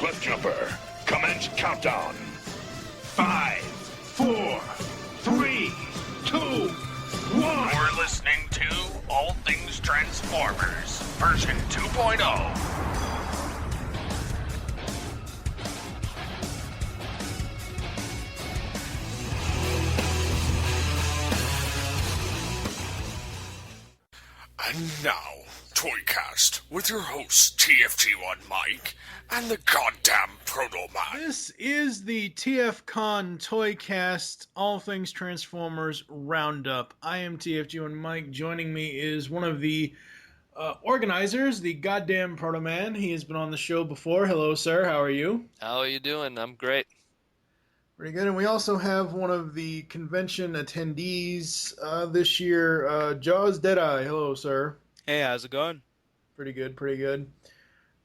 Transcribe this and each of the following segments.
Cliff Jumper, commence countdown. 5, 4, 3, 2, 1. You're listening to All Things Transformers, version 2.0. And now, ToyCast, with your hosts TFG1 Mike and the Goddamn Protoman. This is the TFCon ToyCast, All Things Transformers Roundup. I am TFG1 Mike. Joining me is one of the organizers, the Goddamn Protoman. He has been on the show before. Hello, sir. How are you? How are you doing? I'm great. Pretty good. And we also have one of the convention attendees this year, Jaws Deadeye. Hello, sir. Hey, how's it going? Pretty good, pretty good.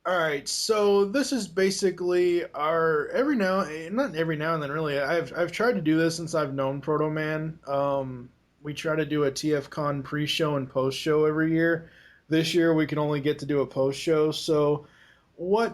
All right, so this is basically our not every now and then really. I've tried to do this since I've known Protoman. We try to do a TFCon pre-show and post-show every year. This year we can only get to do a post-show. So where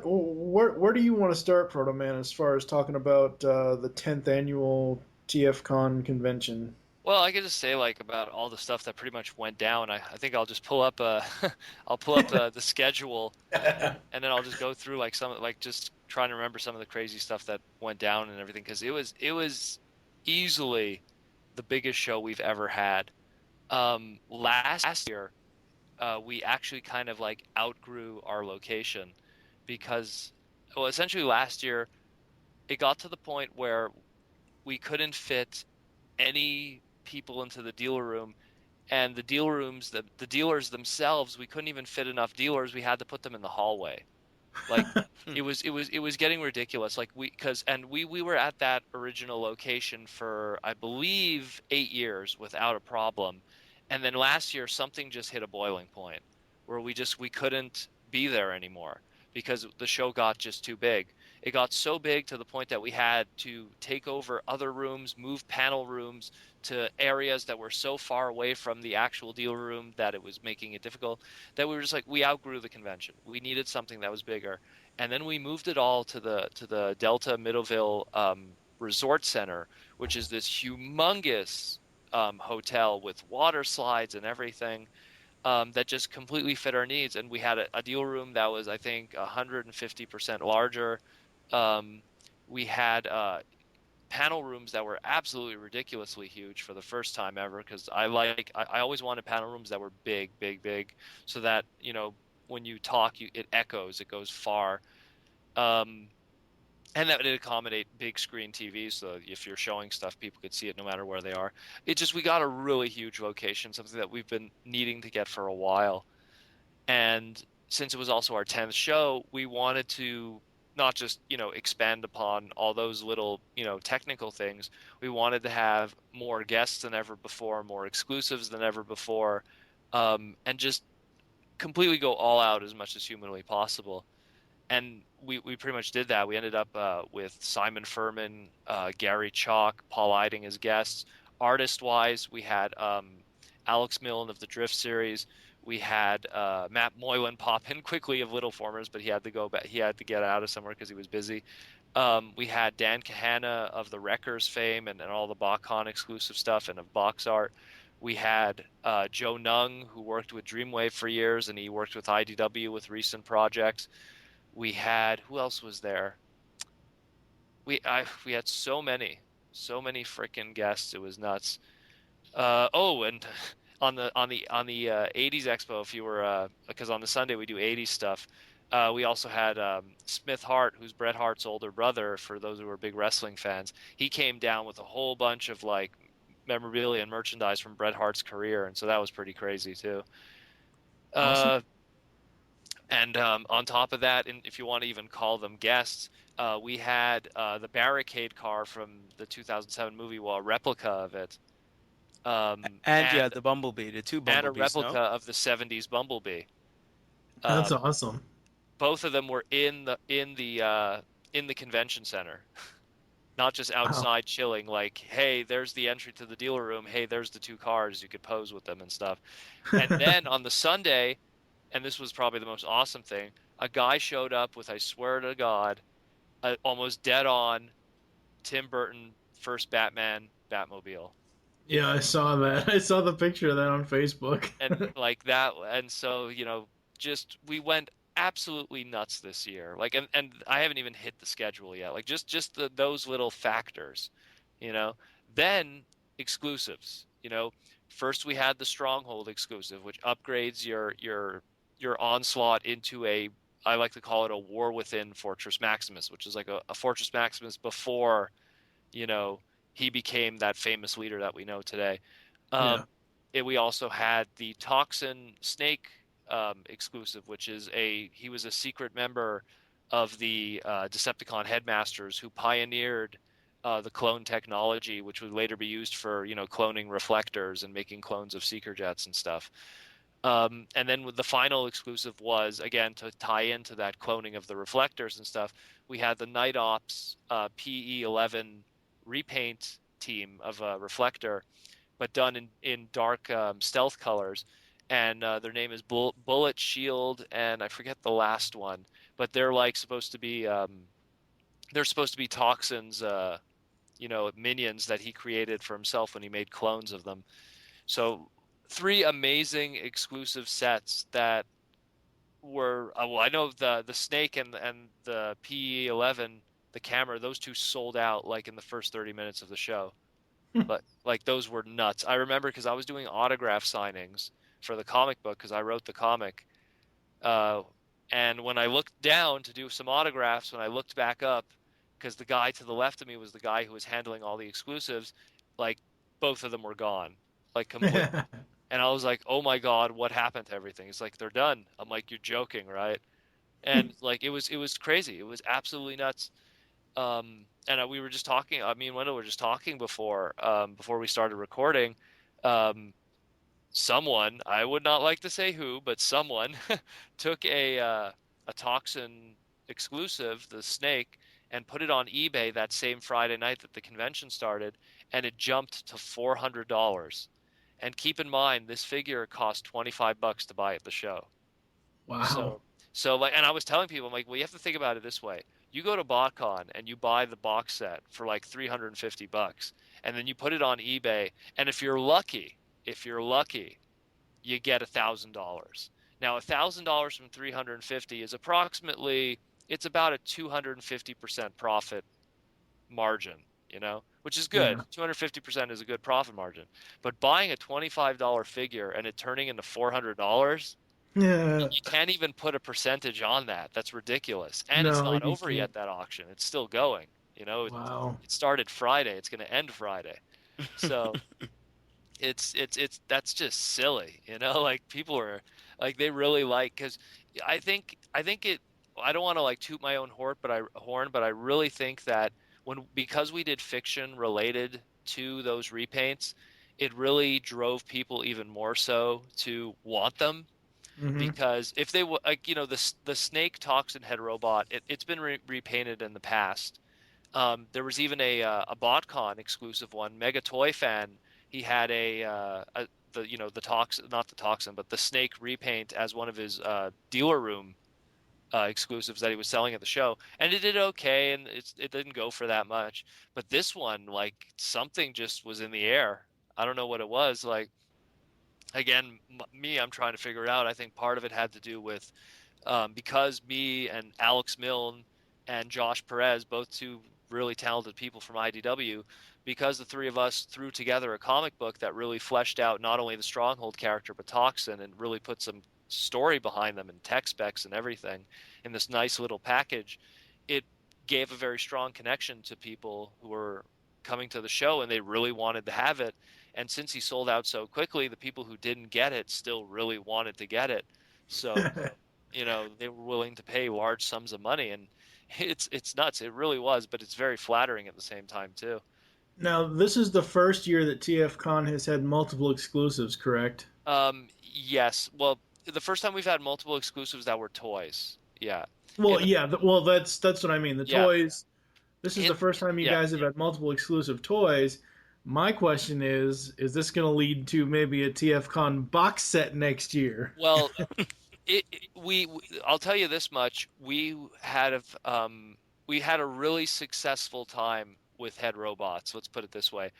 do you want to start, Protoman, as far as talking about the 10th annual TFCon convention? Well, I could just say about all the stuff that pretty much went down. I think I'll just pull up the schedule, and then I'll just go through just trying to remember some of the crazy stuff that went down and everything, because it was easily the biggest show we've ever had. Last year, we actually kind of outgrew our location, because essentially last year it got to the point where we couldn't fit any people into the dealer room, and the dealer rooms, the dealers themselves, we couldn't even fit enough dealers. We had to put them in the hallway. It was getting ridiculous. We were at that original location for, I believe, 8 years without a problem, and then last year something just hit a boiling point where we couldn't be there anymore, because the show got just too big. It got so big to the point that we had to take over other rooms, move panel rooms to areas that were so far away from the actual dealer room that it was making it difficult, that we were just we outgrew the convention. We needed something that was bigger. And then we moved it all to the Delta Middleville Resort Center, which is this humongous hotel with water slides and everything. That just completely fit our needs. And we had a deal room that was, I think, 150% larger. We had panel rooms that were absolutely ridiculously huge for the first time ever, because I always wanted panel rooms that were big, so that, when you talk, it echoes, it goes far. And that would accommodate big screen TVs, so if you're showing stuff, people could see it no matter where they are. We got a really huge location, something that we've been needing to get for a while. And since it was also our 10th show, we wanted to not just, expand upon all those little, technical things. We wanted to have more guests than ever before, more exclusives than ever before, and just completely go all out as much as humanly possible. And we pretty much did that. We ended up with Simon Furman, Garry Chalk, Paul Eiding as guests. Artist-wise, we had Alex Milne of the Drift series. We had Matt Moylan pop in quickly of Little Formers, but he had to go back. He had to get out of somewhere because he was busy. We had Dan Kahana of the Wreckers fame and all the BotCon exclusive stuff and of box art. We had Joe Nung, who worked with Dreamwave for years, and he worked with IDW with recent projects. We had, who else was there? We had so many freaking guests. It was nuts. And on the 80s Expo, if you were, because on the Sunday we do 80s stuff. We also had Smith Hart, who's Bret Hart's older brother. For those who are big wrestling fans, he came down with a whole bunch of memorabilia and merchandise from Bret Hart's career, and so that was pretty crazy too. Awesome. And on top of that, and if you want to even call them guests, we had the Barricade car from the 2007 movie, a replica of it. And the Bumblebee, the two Bumblebees. And a replica of the 70s Bumblebee. That's awesome. Both of them were in the convention center. Not just outside chilling, hey, there's the entry to the dealer room. Hey, there's the two cars. You could pose with them and stuff. And then on the Sunday, and this was probably the most awesome thing, a guy showed up with, I swear to God, almost dead on Tim Burton first Batman Batmobile. Yeah, I saw that. I saw the picture of that on Facebook. And like that, and so just we went absolutely nuts this year. Like, and I haven't even hit the schedule yet. Like just those little factors, Then exclusives. First we had the Stronghold exclusive, which upgrades your onslaught into I like to call it a War Within Fortress Maximus, which is like a Fortress Maximus before, he became that famous leader that we know today. We also had the Toxin Snake exclusive, which is he was a secret member of the Decepticon headmasters who pioneered the clone technology, which would later be used for cloning reflectors and making clones of seeker jets and stuff. And then with the final exclusive was, again, to tie into that cloning of the reflectors and stuff, we had the Night Ops PE11 repaint team of a reflector, but done in dark stealth colors. And their name is Bullet, Shield, and I forget the last one. But they're like supposed to be Toxin's minions that he created for himself when he made clones of them. So 3 amazing exclusive sets that were I know the Snake and the PE11, the camera, those 2 sold out like in the first 30 minutes of the show. But like those were nuts. I remember because I was doing autograph signings for the comic book because I wrote the comic. And when I looked down to do some autographs, when I looked back up, because the guy to the left of me was the guy who was handling all the exclusives, like both of them were gone, like completely. And I was like, oh my God, what happened to everything? It's like, they're done. I'm like, you're joking, right? And like, it was crazy. It was absolutely nuts. And we were just talking, me and Wendell were just talking before we started recording. Someone, I would not like to say who, but someone took a Toxin exclusive, the Snake, and put it on eBay that same Friday night that the convention started, and it jumped to $400. And keep in mind, this figure cost $25 to buy at the show. Wow. So like, and I was telling people, I'm like, well, you have to think about it this way. You go to BotCon and you buy the box set for like $350, and then you put it on eBay, and if you're lucky, you get $1,000. Now, $1,000 from $350 is approximately, it's about a 250% profit margin, which is good. Yeah. 250% is a good profit margin. But buying a $25 figure and it turning into $400, you can't even put a percentage on that. That's ridiculous. And it's not over yet, that auction. It's still going. Wow. It started Friday. It's going to end Friday. So it's that's just silly, like people are like, they really like, because I think it, I don't want to like toot my own horn, but I really think that because we did fiction related to those repaints, it really drove people even more so to want them. Mm-hmm. Because if they were like, the Snake Toxin head robot, it's been repainted in the past. There was even a BotCon exclusive one. Mega Toy Fan, he had the Toxin, not the Toxin, but the Snake repaint as one of his dealer room exclusives that he was selling at the show, and it did okay, and it didn't go for that much. But this one, like, something just was in the air. I don't know what it was. Like, again, I'm trying to figure it out. I think part of it had to do with because me and Alex Milne and Josh Perez, both 2 really talented people from IDW, because the 3 of us threw together a comic book that really fleshed out not only the Stronghold character but Toxin, and really put some story behind them and tech specs and everything in this nice little package. It gave a very strong connection to people who were coming to the show, and they really wanted to have it. And since he sold out so quickly, the people who didn't get it still really wanted to get it. So, they were willing to pay large sums of money, and it's nuts. It really was, but it's very flattering at the same time too. Now, this is the first year that TFCon has had multiple exclusives, correct? Yes. Well, the first time we've had multiple exclusives that were toys. Yeah. Well, that's what I mean. The toys. This is the first time you guys have had multiple exclusive toys. My question is this going to lead to maybe a TFCon box set next year? Well, I'll tell you this much: we had we had a really successful time with head robots. Let's put it this way.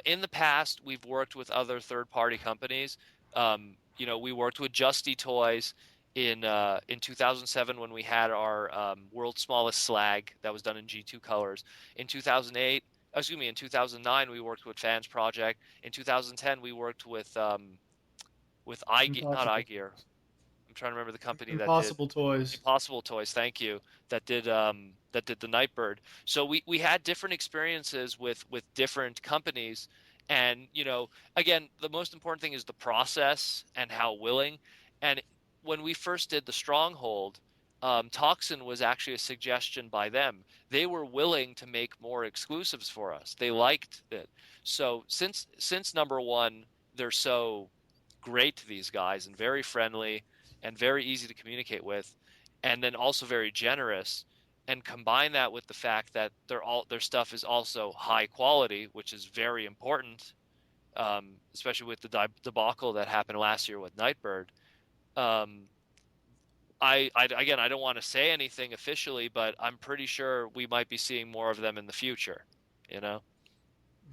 In the past, we've worked with other third-party companies. We worked with Justy Toys in 2007 when we had our world's smallest slag that was done in G2 colors. In 2009 we worked with Fans Project. In 2010 we worked with iGear, not iGear. I'm trying to remember the company Impossible that did Toys. Impossible Toys. Thank you. That did the Nightbird. So we had different experiences with different companies, and again, the most important thing is the process and how willing. And when we first did the Stronghold, Toxin was actually a suggestion by them. They were willing to make more exclusives for us. They liked it. So since number one, they're so great, these guys, and very friendly and very easy to communicate with, and then also very generous, and combine that with the fact that their stuff is also high quality, which is very important, especially with the debacle that happened last year with Nightbird. I don't want to say anything officially, but I'm pretty sure we might be seeing more of them in the future.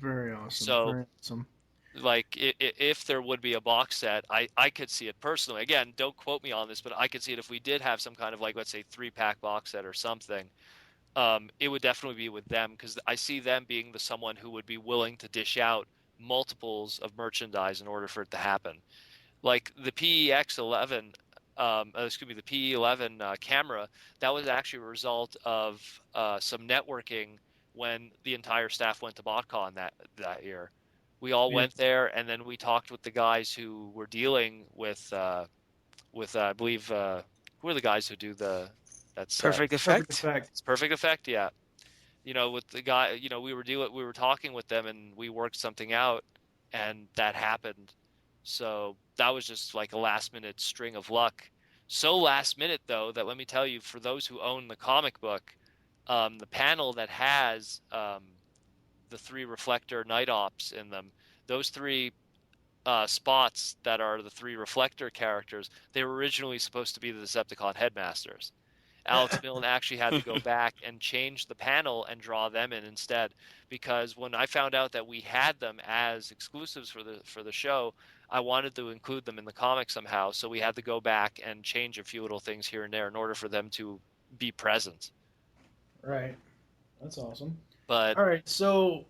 Very awesome. So, very awesome. Like, if there would be a box set, I could see it personally. Again, don't quote me on this, but I could see it if we did have some kind of, like, let's say 3-pack box set or something. It would definitely be with them, because I see them being someone who would be willing to dish out multiples of merchandise in order for it to happen. Like the PEX11, the PE11 camera, that was actually a result of some networking when the entire staff went to BotCon that year. We all went there, and then we talked with the guys who were dealing with I believe, who are the guys who do that set? Perfect Effect. It's Perfect Effect, yeah. With the guy, we were talking with them, and we worked something out, and that happened. So that was just like a last minute string of luck. So last minute, though, that let me tell you, for those who own the comic book, the panel that has the 3 reflector night ops in them, those 3 spots that are the 3 reflector characters, they were originally supposed to be the Decepticon headmasters. Alex Milne actually had to go back and change the panel and draw them in instead, because when I found out that we had them as exclusives for the show, I wanted to include them in the comic somehow, so we had to go back and change a few little things here and there in order for them to be present. Right. That's awesome. But all right, so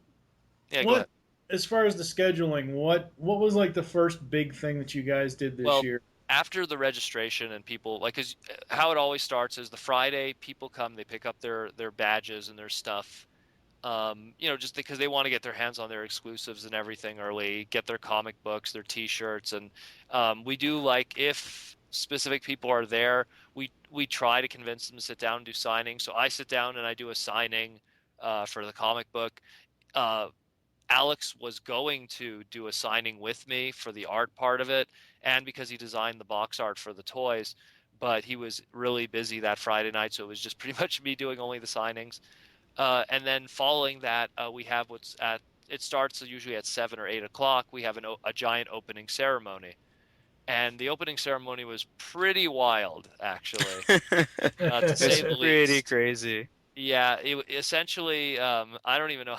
go ahead. As far as the scheduling, what was like the first big thing that you guys did this year? After the registration, and people, like, 'cause how it always starts is the Friday, people come, they pick up their badges and their stuff, just because they want to get their hands on their exclusives and everything early, get their comic books, their T-shirts, and we do, like, if specific people are there, we try to convince them to sit down and do signings. So I sit down and I do a signing for the comic book. Alex was going to do a signing with me for the art part of it, and because he designed the box art for the toys, but he was really busy that Friday night, so it was just pretty much me doing only the signings. And then following that, we have it starts usually at 7 or 8 o'clock. We have a giant opening ceremony. And the opening ceremony was pretty wild, actually, to say the least. Pretty crazy. Yeah, essentially, I don't even know.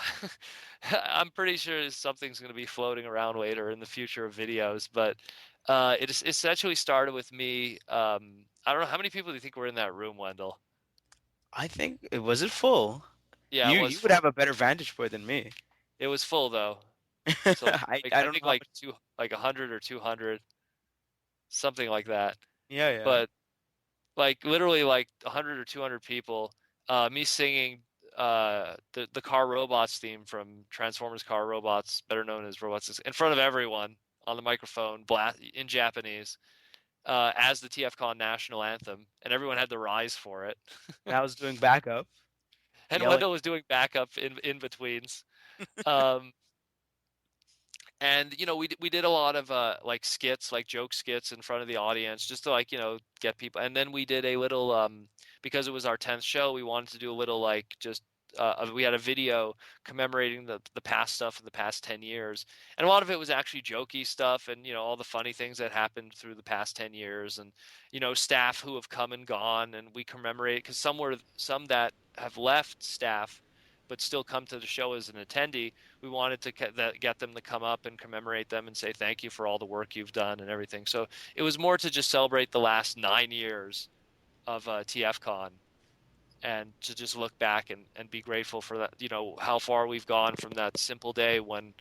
I'm pretty sure something's going to be floating around later in the future of videos, but it essentially started with me. I don't know, how many people do you think were in that room, Wendell? I think was it full? Yeah, you would have a better vantage point than me. It was full though. So I don't think know, like 100 or 200, something like that. Yeah. But like literally like 100 or 200 people. Me singing the Car Robots theme from Transformers Car Robots, better known as Robots, in front of everyone on the microphone, in Japanese, as the TFCon national anthem, and everyone had to rise for it. And I was doing backup. And Wendell was doing backup in betweens. And we did a lot of like skits, like joke skits in front of the audience, just to get people. And then we did a little because it was our 10th show, we wanted to do a little we had a video commemorating the past stuff in the past 10 years, and a lot of it was actually jokey stuff, and all the funny things that happened through the past 10 years, and staff who have come and gone, and we commemorate, because some that have left staff but still come to the show as an attendee, we wanted to get them to come up and commemorate them and say thank you for all the work you've done and everything. So it was more to just celebrate the last 9 years of TFCon and to just look back and be grateful for that, how far we've gone from that simple day when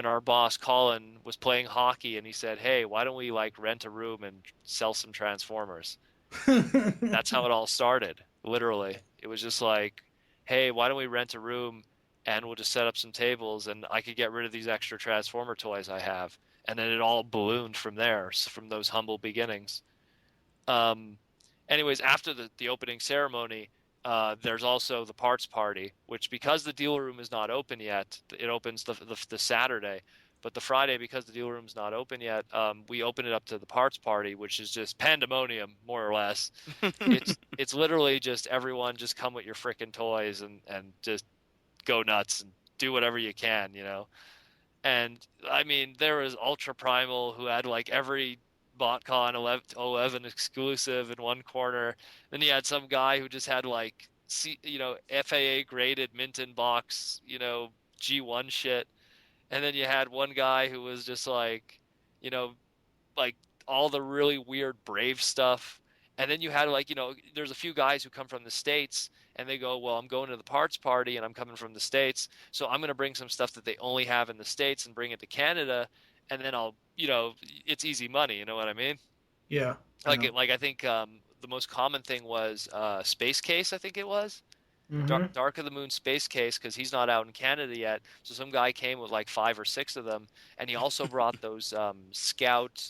our boss Colin was playing hockey and he said, hey, why don't we like rent a room and sell some Transformers? That's how it all started, literally. It was just like, hey, why don't we rent a room and we'll just set up some tables and I could get rid of these extra Transformer toys I have. And then it all ballooned from there, from those humble beginnings. Anyways, after the opening ceremony, there's also the parts party, which because the dealer room is not open yet, it opens the Saturday. But the Friday, because the dealer room's not open yet, we open it up to the parts party, which is just pandemonium, more or less. It's literally just everyone just come with your frickin' toys and just go nuts and do whatever you can, And, I mean, there was Ultra Primal who had, like, every BotCon 11 exclusive in one corner. Then you had some guy who just had, like, FAA-graded mint in box, G1 shit. And then you had one guy who was just like, like all the really weird Brave stuff. And then you had like, there's a few guys who come from the States and they go, well, I'm going to the parts party and I'm coming from the States. So I'm going to bring some stuff that they only have in the States and bring it to Canada. And then I'll, it's easy money. You know what I mean? Yeah. I think the most common thing was Space Case, I think it was. Mm-hmm. Dark of the Moon Space Case, because he's not out in Canada yet. So some guy came with like 5 or 6 of them, and he also brought those Scout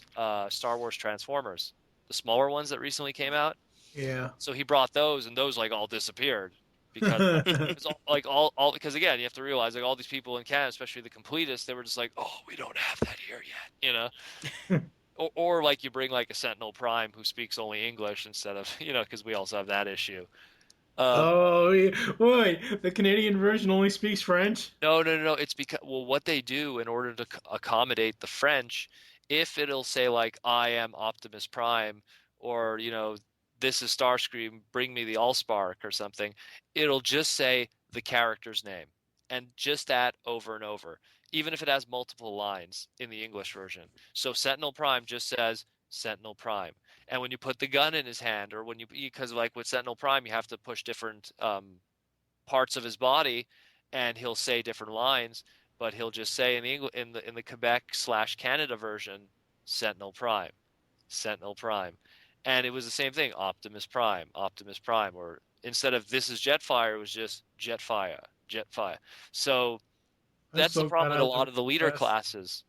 Star Wars Transformers, the smaller ones that recently came out. Yeah. So he brought those, and those like all disappeared because because again, you have to realize like all these people in Canada, especially the completists, they were just like, oh, we don't have that here yet, or like you bring like a Sentinel Prime who speaks only English instead of because we also have that issue. Wait, the Canadian version only speaks French? No. It's because, what they do in order to accommodate the French, if it'll say like, I am Optimus Prime, or, this is Starscream, bring me the Allspark or something, it'll just say the character's name. And just that over and over, even if it has multiple lines in the English version. So Sentinel Prime just says Sentinel Prime. And when you put the gun in his hand, or because like with Sentinel Prime, you have to push different parts of his body, and he'll say different lines, but he'll just say in the Quebec/Canada version, Sentinel Prime, and it was the same thing, Optimus Prime, or instead of this is Jetfire, it was just Jetfire. So that's the problem with a lot of the leader classes.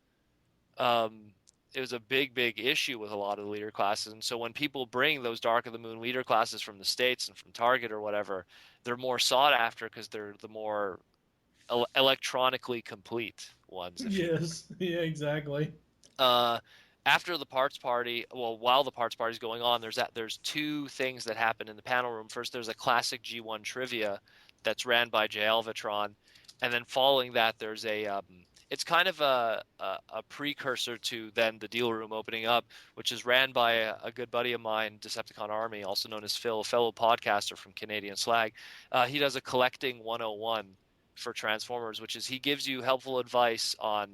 It was a big issue with a lot of the leader classes. And so when people bring those Dark of the Moon leader classes from the States and from Target or whatever, they're more sought after because they're the more electronically complete ones. Yes. Yeah, exactly. After the parts party, while the parts party is going on, there's 2 things that happen in the panel room. First, there's a classic G1 trivia that's ran by J. Alvatron. And then following that, there's it's kind of a precursor to then the dealer room opening up, which is ran by a good buddy of mine, Decepticon Army, also known as Phil, a fellow podcaster from Canadian Slag. He does a collecting 101 for Transformers, which is he gives you helpful advice on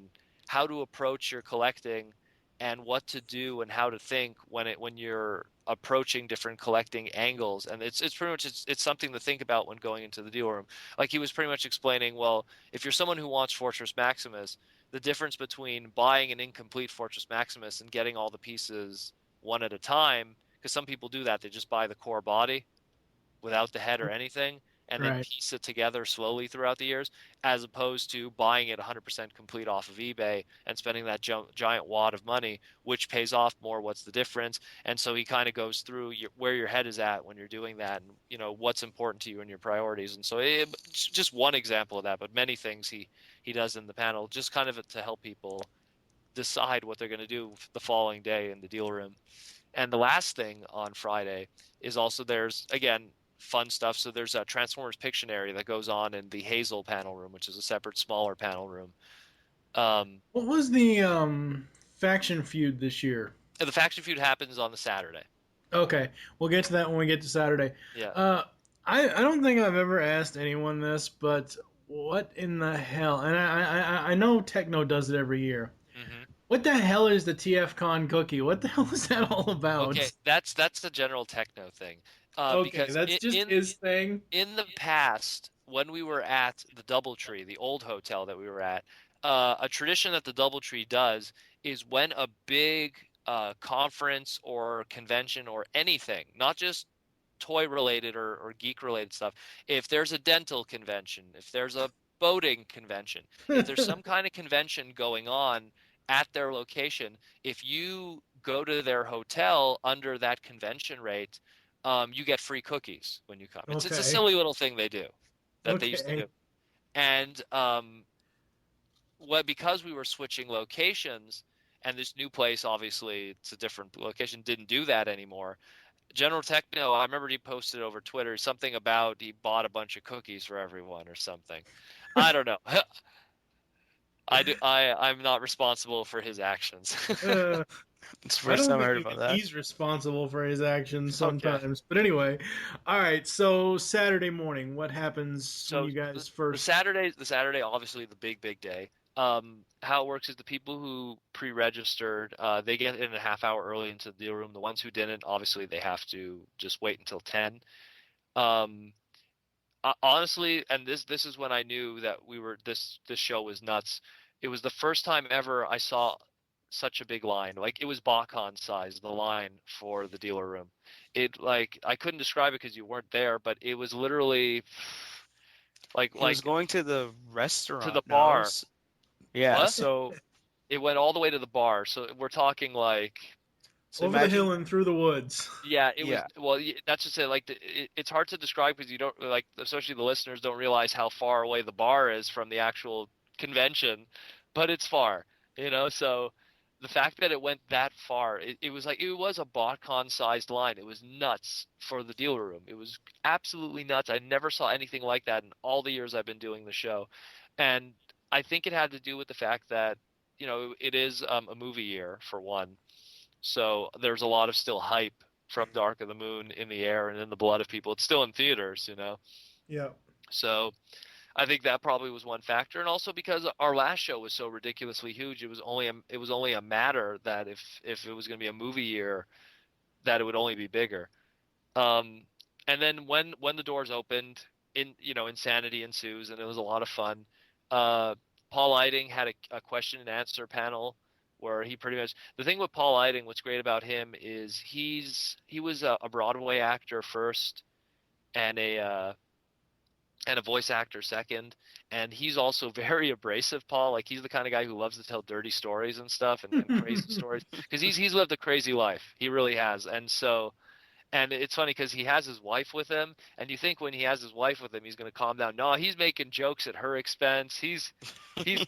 how to approach your collecting and what to do and how to think when you're approaching different collecting angles. And it's pretty much it's something to think about when going into the dealer room. Like he was pretty much explaining, well, if you're someone who wants Fortress Maximus, the difference between buying an incomplete Fortress Maximus and getting all the pieces one at a time, because some people do that, they just buy the core body without the head or anything, and then piece it together slowly throughout the years, as opposed to buying it 100% complete off of eBay and spending that giant wad of money, which pays off more. What's the difference? And so he kind of goes through where your head is at when you're doing that, and what's important to you and your priorities. And so it's just one example of that, but many things he does in the panel, just kind of to help people decide what they're going to do the following day in the deal room. And the last thing on Friday is also there's, again, fun stuff. So there's a Transformers Pictionary that goes on in the Hazel panel room, which is a separate, smaller panel room. What was the faction feud this year? The faction feud happens on the Saturday. Okay, we'll get to that when we get to Saturday. Yeah. I don't think I've ever asked anyone this, but what in the hell? And I know Techno does it every year. Mm-hmm. What the hell is the TFCon cookie? What the hell is that all about? Okay, that's the general techno thing. Okay, Because that's just his thing. in the past, when we were at the DoubleTree, the old hotel that we were at, a tradition that the DoubleTree does is when a big conference or convention or anything, not just toy related or geek related stuff, if there's a dental convention, if there's a boating convention, if there's some kind of convention going on at their location, if you go to their hotel under that convention rate, you get free cookies when you come. It's a Okay. silly little thing they do that they used to Okay. do. And because we were switching locations, and this new place, obviously, it's a different location, didn't do that anymore. General Techno, I remember he posted over Twitter something about he bought a bunch of cookies for everyone or something. I don't know. I'm not responsible for his actions. It's the I first don't time I think heard even about that. he's responsible for his actions Okay. sometimes. But anyway, all right. So Saturday morning, what happens when So you guys the first? Saturday, obviously the big day. How it works is the people who pre-registered, they get in a half hour early into the deal room. The ones who didn't, obviously, they have to just wait until 10. Um, Honestly, and this is when I knew that this show was nuts. It was the first time ever I saw such a big line. Like it was BotCon size, the line for the dealer room. It like I couldn't describe it because you weren't there, but it was literally like He was like going to the to the restaurant. No. bar. Yeah. What? So It went all the way to the bar. So we're talking like Over the imagine. hill and through the woods. yeah, it was Yeah. well. That's just it. Like it's hard to describe because you don't like, especially the listeners don't realize how far away the bar is from the actual convention, but it's far, So the fact that it went that far, it was like it was a BotCon sized line. It was nuts for the dealer room. It was absolutely nuts. I never saw anything like that in all the years I've been doing the show, and I think it had to do with the fact that it is a movie year for one. So there's a lot of still hype from Dark of the Moon in the air and in the blood of people. It's still in theaters. Yeah. So I think that probably was one factor, and also because our last show was so ridiculously huge, it was only a matter that if it was going to be a movie year, that it would only be bigger. And then when the doors opened, insanity ensues, and it was a lot of fun. Paul Eiding had a question and answer panel where he pretty much, the thing with Paul Eiding, what's great about him is he was a Broadway actor first and a voice actor second, and he's also very abrasive. Paul, like he's the kind of guy who loves to tell dirty stories and stuff and crazy stories because he's lived a crazy life. He really has, and it's funny because he has his wife with him, and you think when he has his wife with him, he's going to calm down. No, he's making jokes at her expense. He's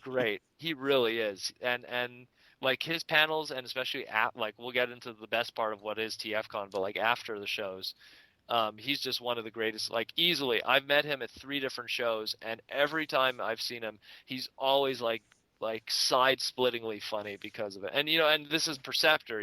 great. He really is. And like his panels, and especially like we'll get into the best part of what is TFCon, but like after the shows, he's just one of the greatest. Like easily, I've met him at 3 different shows, and every time I've seen him, he's always like side-splittingly funny because of it. And and this is Perceptor,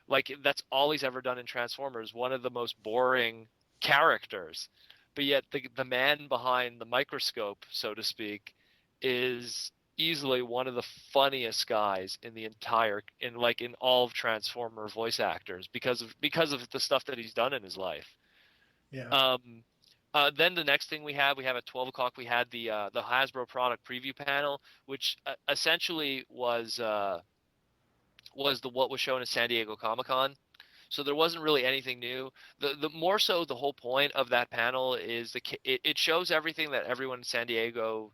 like that's all he's ever done in Transformers, one of the most boring characters, but yet the man behind the microscope, so to speak, is easily one of the funniest guys in the in all of Transformer voice actors because of the stuff that he's done in his life. Yeah. Then the next thing we have at 12 o'clock, we had the Hasbro product preview panel, which essentially was what was shown at San Diego Comic-Con. So there wasn't really anything new. The more so, the whole point of that panel is it shows everything that everyone in San Diego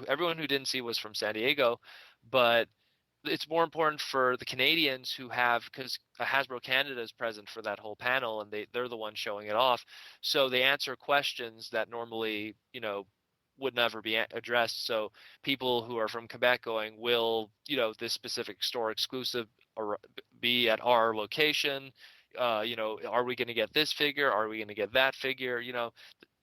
everyone who didn't see was from San Diego, but it's more important for the Canadians who have, because Hasbro Canada is present for that whole panel, and they're the ones showing it off. So they answer questions that normally would never be addressed. So people who are from Quebec going, will this specific store exclusive be at our location? Are we going to get this figure? Are we going to get that figure?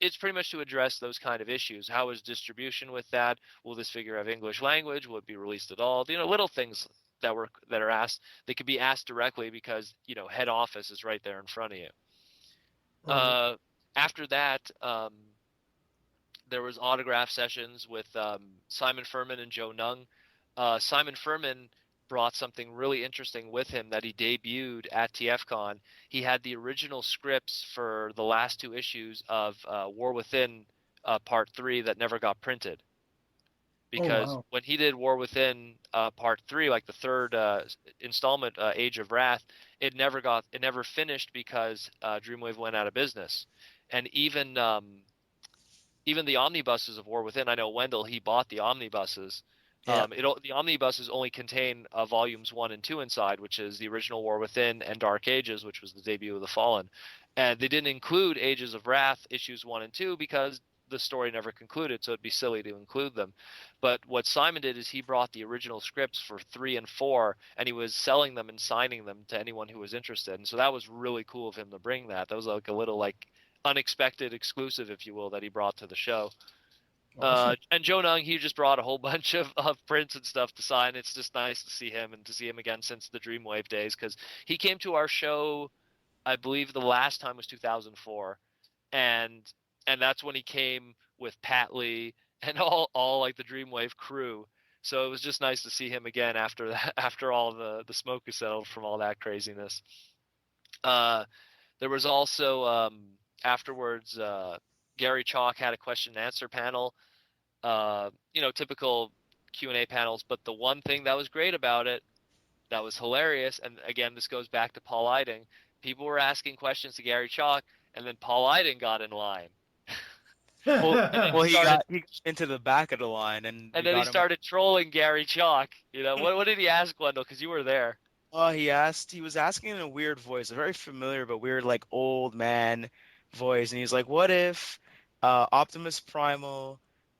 It's pretty much to address those kind of issues. How is distribution with that? Will this figure have English language? Will it be released at all? Little things that are asked. They could be asked directly because head office is right there in front of you. after that, there was autograph sessions with Simon Furman and Joe Nung. Simon Furman brought something really interesting with him that he debuted at TFCon. He had the original scripts for the last 2 issues of War Within Part 3 that never got printed. Because when he did War Within Part 3, like the third installment, Age of Wrath, it never finished because Dreamwave went out of business. And even the omnibuses of War Within, I know Wendell, he bought the omnibuses. Yeah. The omnibuses only contain volumes 1 and 2 inside, which is the original War Within and Dark Ages, which was the debut of the Fallen. And they didn't include Ages of Wrath issues 1 and 2 because the story never concluded, so it'd be silly to include them. But what Simon did is he brought the original scripts for 3 and 4, and he was selling them and signing them to anyone who was interested. And so that was really cool of him to bring that. That was like a little unexpected exclusive, if you will, that he brought to the show. Awesome. And Joe Nung, he just brought a whole bunch of prints and stuff to sign. It's just nice to see him and to see him again since the Dreamwave days, because he came to our show, I believe the last time was 2004, and that's when he came with Pat Lee and all like the Dreamwave crew. So it was just nice to see him again after that, after all the smoke is settled from all that craziness. There was also afterwards, Garry Chalk had a question and answer panel, typical Q&A panels. But the one thing that was great about it, that was hilarious, and again, this goes back to Paul Eiding. People were asking questions to Garry Chalk, and then Paul Eiding got in line. He got into the back of the line, and then he started trolling Garry Chalk. What did he ask, Wendell? Because you were there. He was asking in a weird voice, a very familiar but weird, like old man voice, and he's like, "What if Optimus Primal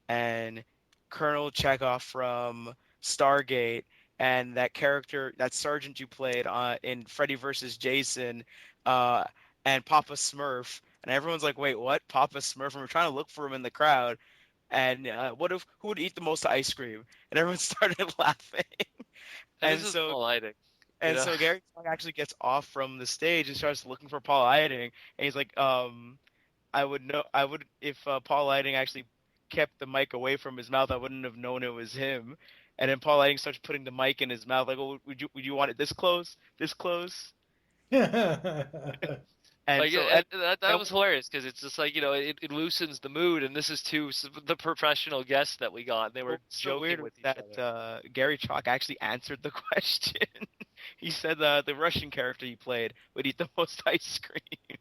and Colonel Chekhov from Stargate and that character, that sergeant you played in Freddy vs. Jason, and Papa Smurf?" And everyone's like, "Wait, what? Papa Smurf?" And we're trying to look for him in the crowd. And who would eat the most ice cream? And everyone started laughing. And this is Paul Eiding. And so Garry actually gets off from the stage and starts looking for Paul Eiding. And he's like, I would if Paul Eiding actually kept the mic away from his mouth, I wouldn't have known it was him. And then Paul Eiding starts putting the mic in his mouth, like, "Oh, would you want it this close? This close?" And that was hilarious, because it's just like, it loosens the mood, and this is the professional guests that we got. And they were joking with each other. Garry Chalk actually answered the question. He said the Russian character he played would eat the most ice cream.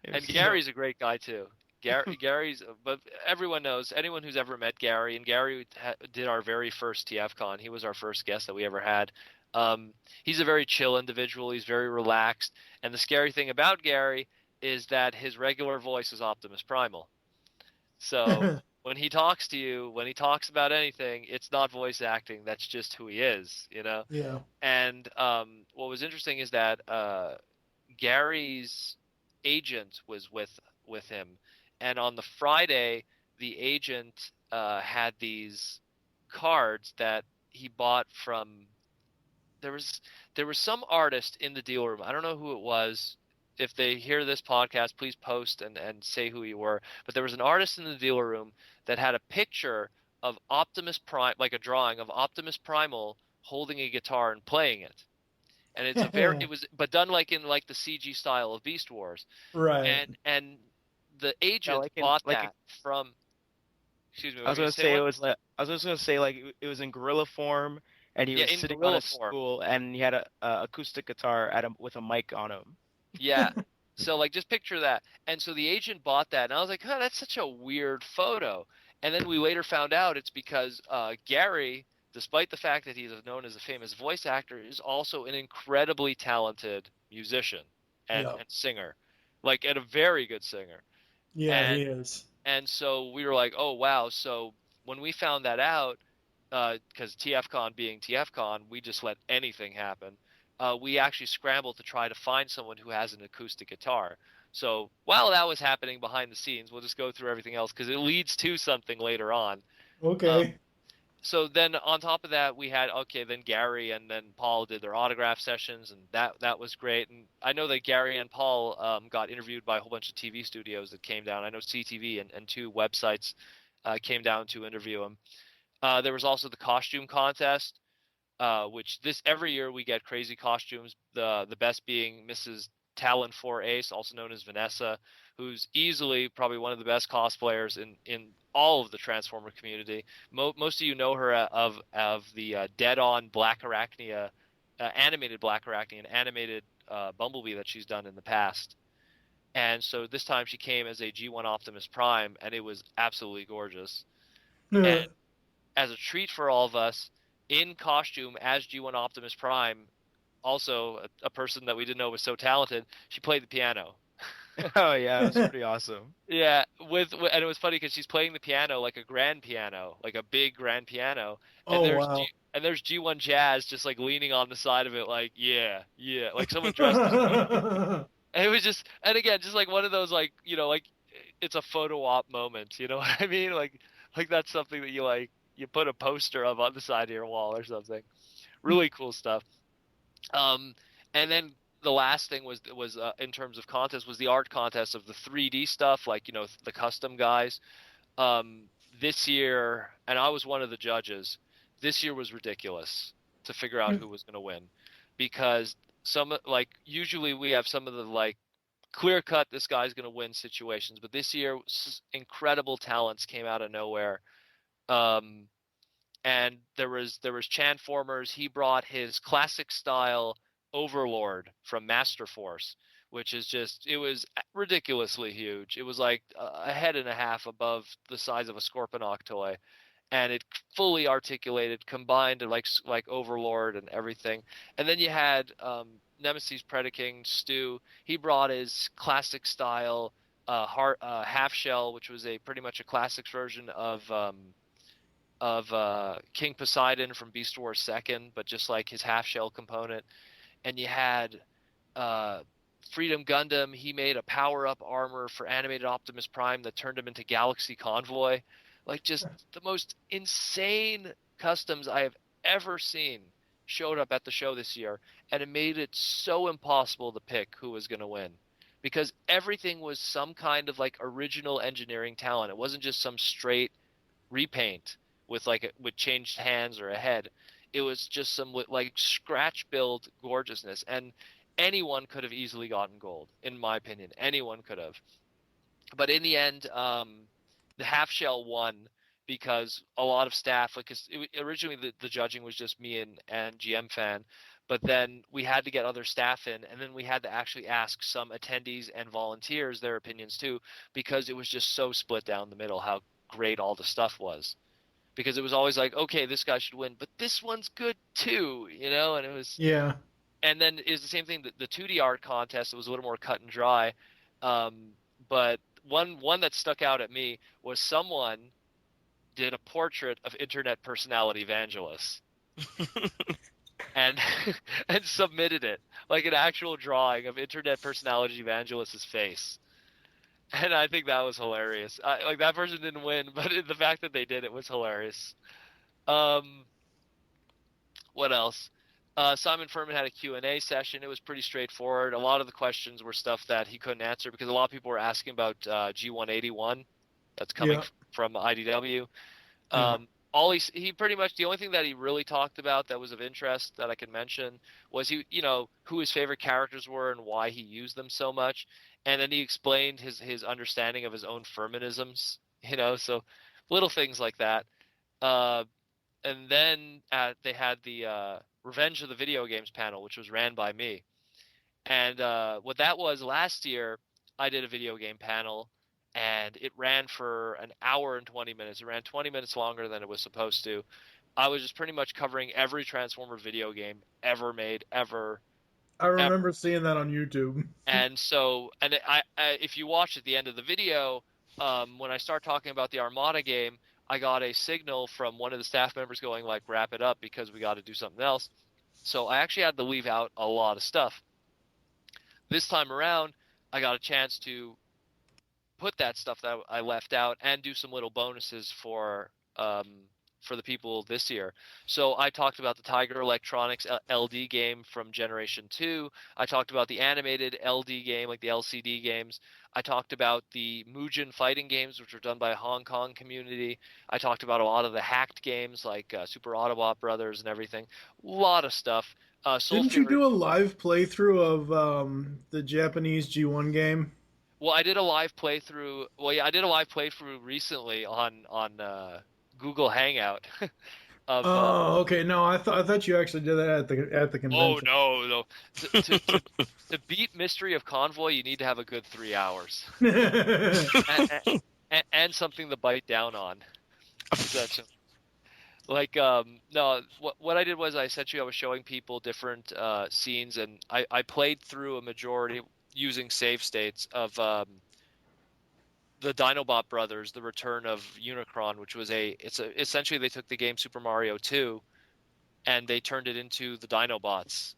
And Gary's a great guy too. But everyone knows, anyone who's ever met Garry, and Garry did our very first TFCon. He was our first guest that we ever had. He's a very chill individual. He's very relaxed. And the scary thing about Garry is that his regular voice is Optimus Primal. So when he talks to you, when he talks about anything, it's not voice acting. That's just who he is, Yeah. And what was interesting is that Gary's agent was with him. And on the Friday, the agent had these cards that he bought from... There was some artist in the deal room. I don't know who it was. If they hear this podcast, please post and say who you were. But there was an artist in the dealer room that had a picture of Optimus Prime, like a drawing of Optimus Primal holding a guitar and playing it. And it was done like in like the CG style of Beast Wars. Right. And the agent bought that from... Excuse me. I was going to say it was in gorilla form. And he was sitting on a stool, and he had a acoustic guitar with a mic on him. Yeah. So, just picture that. And so the agent bought that, and I was like, "Oh, that's such a weird photo." And then we later found out it's because Garry, despite the fact that he's known as a famous voice actor, is also an incredibly talented musician and singer, and a very good singer. Yeah, he is. And so we were like, "Oh, wow." So when we found that out, because TFCon being TFCon, we just let anything happen. We actually scrambled to try to find someone who has an acoustic guitar. So while that was happening behind the scenes, we'll just go through everything else because it leads to something later on. Okay. So then on top of that, we had then Garry and then Paul did their autograph sessions, and that was great. And I know that Garry and Paul got interviewed by a whole bunch of TV studios that came down. I know CTV and 2 websites came down to interview them. There was also the costume contest, which every year we get crazy costumes. The best being Mrs. Talon 4 Ace, also known as Vanessa, who's easily probably one of the best cosplayers in all of the Transformer community. Most of you know her of the dead-on Black Arachnia, animated Black Arachnia, and animated Bumblebee that she's done in the past. And so this time she came as a G1 Optimus Prime, and it was absolutely gorgeous. And as a treat for all of us, in costume as G1 Optimus Prime, also a person that we didn't know was so talented, she played the piano. Oh yeah, it was pretty awesome. Yeah, and it was funny because she's playing the piano like a grand piano, like a big grand piano. And wow. there's G1 Jazz just like leaning on the side of it, like like someone dressed as. And it was just, and again, just like one of those like like it's a photo op moment. You know what I mean? Like that's something that you put a poster of on the side of your wall or something. Really cool stuff. And then the last thing was in terms of contest was the art contest of the 3D stuff, like the custom guys. This year, and I was one of the judges. This year was ridiculous to figure out who was going to win, because usually we have some of the clear cut this guy's going to win situations, but this year incredible talents came out of nowhere. And there was Chanformers. He brought his classic style Overlord from Master Force, which is it was ridiculously huge. It was like a head and a half above the size of a Scorponok toy, and it fully articulated, combined like Overlord and everything. And then you had Nemesis Predaking Stu. He brought his classic style half shell, which was pretty much a classics version of King Poseidon from Beast Wars 2nd, but just like his half shell component. And you had Freedom Gundam. He made a power-up armor for animated Optimus Prime that turned him into Galaxy Convoy. Like, just the most insane customs I have ever seen showed up at the show this year, and it made it so impossible to pick who was going to win, because everything was some kind of original engineering talent. It wasn't just some straight repaint with changed hands or a head. It was just some scratch build gorgeousness, and anyone could have easily gotten gold, in my opinion. Anyone could have. But in the end, the half shell won, because a lot of staff, originally the judging was just me and GM Fan, but then we had to get other staff in, and then we had to actually ask some attendees and volunteers their opinions too, because it was just so split down the middle how great all the stuff was. Because it was always okay, this guy should win, but this one's good too, and it was... Yeah. And then it's the same thing, the 2D art contest, it was a little more cut and dry. But one that stuck out at me was someone did a portrait of internet personality Vangelis. and submitted it, like an actual drawing of internet personality Vangelis' face. And I think that was hilarious. That person didn't win, but the fact that they did it was hilarious. What else? Simon Furman had a Q&A session. It was pretty straightforward. A lot of the questions were stuff that he couldn't answer, because a lot of people were asking about G181 that's coming from IDW. He pretty much, the only thing that he really talked about that was of interest that I could mention was who his favorite characters were and why he used them so much. And then he explained his understanding of his own Furmanisms, so little things like that. And then they had the Revenge of the Video Games panel, which was ran by me. And what that was, last year, I did a video game panel, and it ran for an hour and 20 minutes. It ran 20 minutes longer than it was supposed to. I was just pretty much covering every Transformer video game ever made, ever. I remember seeing that on YouTube. And so, I if you watch at the end of the video, when I start talking about the Armada game, I got a signal from one of the staff members going wrap it up because we got to do something else. So I actually had to leave out a lot of stuff. This time around, I got a chance to put that stuff that I left out and do some little bonuses for for the people this year. So I talked about the Tiger Electronics LD game from Generation 2. I talked about the animated LD game, like the LCD games. I talked about the Mugen fighting games, which were done by a Hong Kong community. I talked about a lot of the hacked games, like Super Autobot Brothers and everything. A lot of stuff. Didn't you do a live playthrough of the Japanese G1 game? Well, I did a live playthrough. Well, yeah, I did a live playthrough recently on Google Hangout. Oh, okay. No, I thought you actually did that at the convention. Oh no. To beat Mystery of Convoy, you need to have a good 3 hours and something to bite down on. Like no, what I did was I was showing people different scenes, and I played through a majority using save states of the Dinobot Brothers, The Return of Unicron, which was essentially they took the game Super Mario 2 and they turned it into the Dinobots.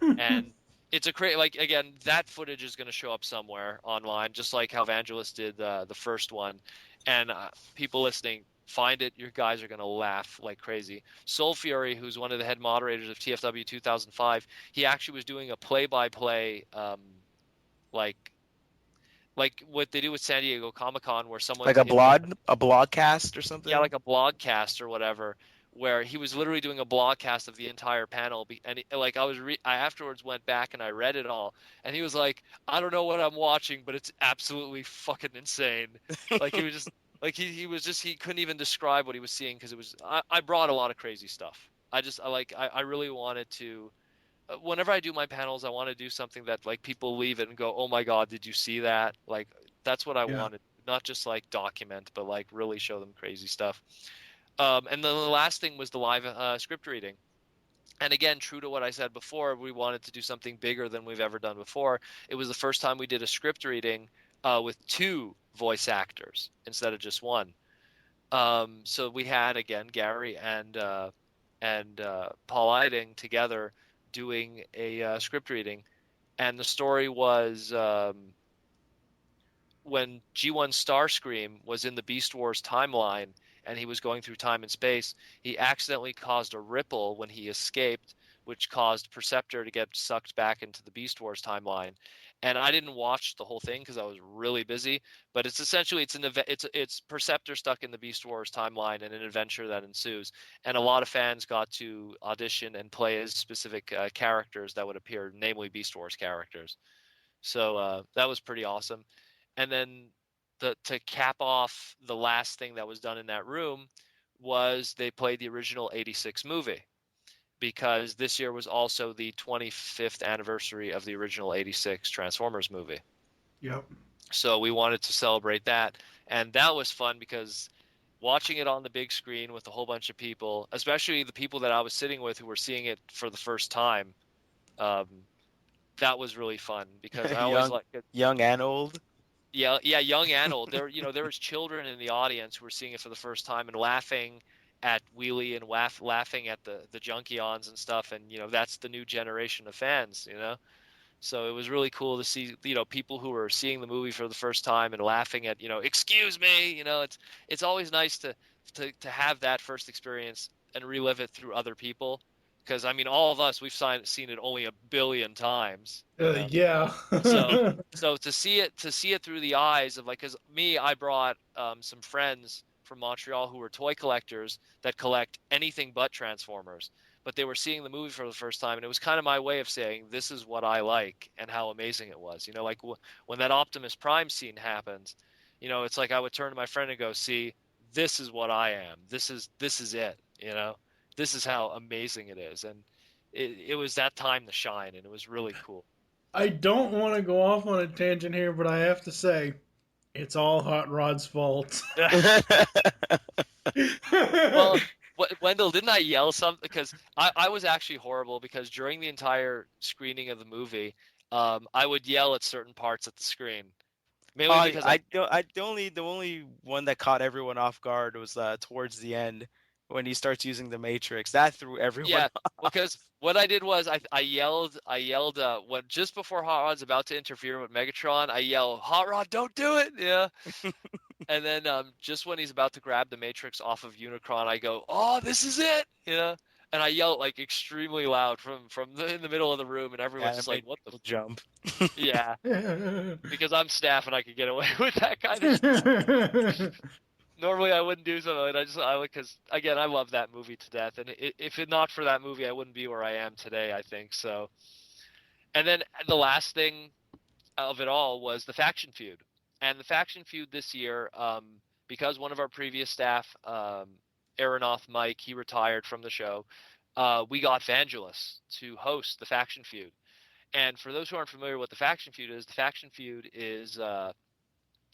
And it's again, that footage is going to show up somewhere online, just like how Vangelis did the first one. And people listening, find it. Your guys are going to laugh like crazy. Soul Fury, who's one of the head moderators of TFW 2005, he actually was doing a play-by-play like what they do with San Diego Comic-Con, where someone Like a blogcast or something. Yeah, like a blogcast or whatever, where he was literally doing a blogcast of the entire panel. And I afterwards went back and I read it all, and he was like, "I don't know what I'm watching, but it's absolutely fucking insane." Like he was just like he couldn't even describe what he was seeing, because it was I brought a lot of crazy stuff. I really wanted to. Whenever I do my panels, I want to do something that like people leave it and go, "Oh my God, did you see that?" Like that's what I wanted, not just like document, but like really show them crazy stuff. And then the last thing was the live script reading. And again, true to what I said before, we wanted to do something bigger than we've ever done before. It was the first time we did a script reading with 2 voice actors instead of just 1. So we had again Garry and Paul Eiding together doing a script reading, and the story was when G1 Starscream was in the Beast Wars timeline and he was going through time and space, he accidentally caused a ripple when he escaped, which caused Perceptor to get sucked back into the Beast Wars timeline. And I didn't watch the whole thing because I was really busy, but it's essentially it's Perceptor stuck in the Beast Wars timeline and an adventure that ensues. And a lot of fans got to audition and play as specific characters that would appear, namely Beast Wars characters. So that was pretty awesome. And then to cap off the last thing that was done in that room was they played the original '86 movie, because this year was also the 25th anniversary of the original '86 Transformers movie. Yep. So we wanted to celebrate that, and that was fun because watching it on the big screen with a whole bunch of people, especially the people that I was sitting with who were seeing it for the first time, that was really fun because I always like it. Young and old. Yeah, young and old. There was children in the audience who were seeing it for the first time and laughing at Wheelie and laughing at the Junkions and stuff, and that's the new generation of fans. So it was really cool to see people who were seeing the movie for the first time and laughing at excuse me. It's always nice to have that first experience and relive it through other people, because I mean all of us, we've seen it only a billion times. Yeah. So to see it through the eyes of because I brought some friends from Montreal who were toy collectors that collect anything but Transformers, but they were seeing the movie for the first time, and it was kind of my way of saying this is what I like and how amazing it was. Like when that Optimus Prime scene happens, it's like I would turn to my friend and go, "See, this is what I am. This is it. This is how amazing it is." And it was that time to shine, and it was really cool. I don't want to go off on a tangent here, but I have to say, it's all Hot Rod's fault. Well, Wendell, didn't I yell something? Because I was actually horrible, because during the entire screening of the movie, I would yell at certain parts at the screen. Mainly because the only one that caught everyone off guard was towards the end when he starts using the Matrix. That threw everyone off. Because what I did was I yelled when just before Hot Rod's about to interfere with Megatron, I yell, "Hot Rod, don't do it!" Yeah. And then just when he's about to grab the Matrix off of Unicron, I go, "Oh, this is it!" And I yell like extremely loud in the middle of the room, and everyone's just like, "What the jump? Yeah, because I'm staff and I could get away with that kind of stuff. Normally I wouldn't do something. Because again, I love that movie to death, and if it not for that movie, I wouldn't be where I am today. I think so. And then the last thing of it all was the faction feud, and the faction feud this year, because one of our previous staff, Aeronaut Mike, he retired from the show. We got Vangelis to host the faction feud. And for those who aren't familiar with the faction feud is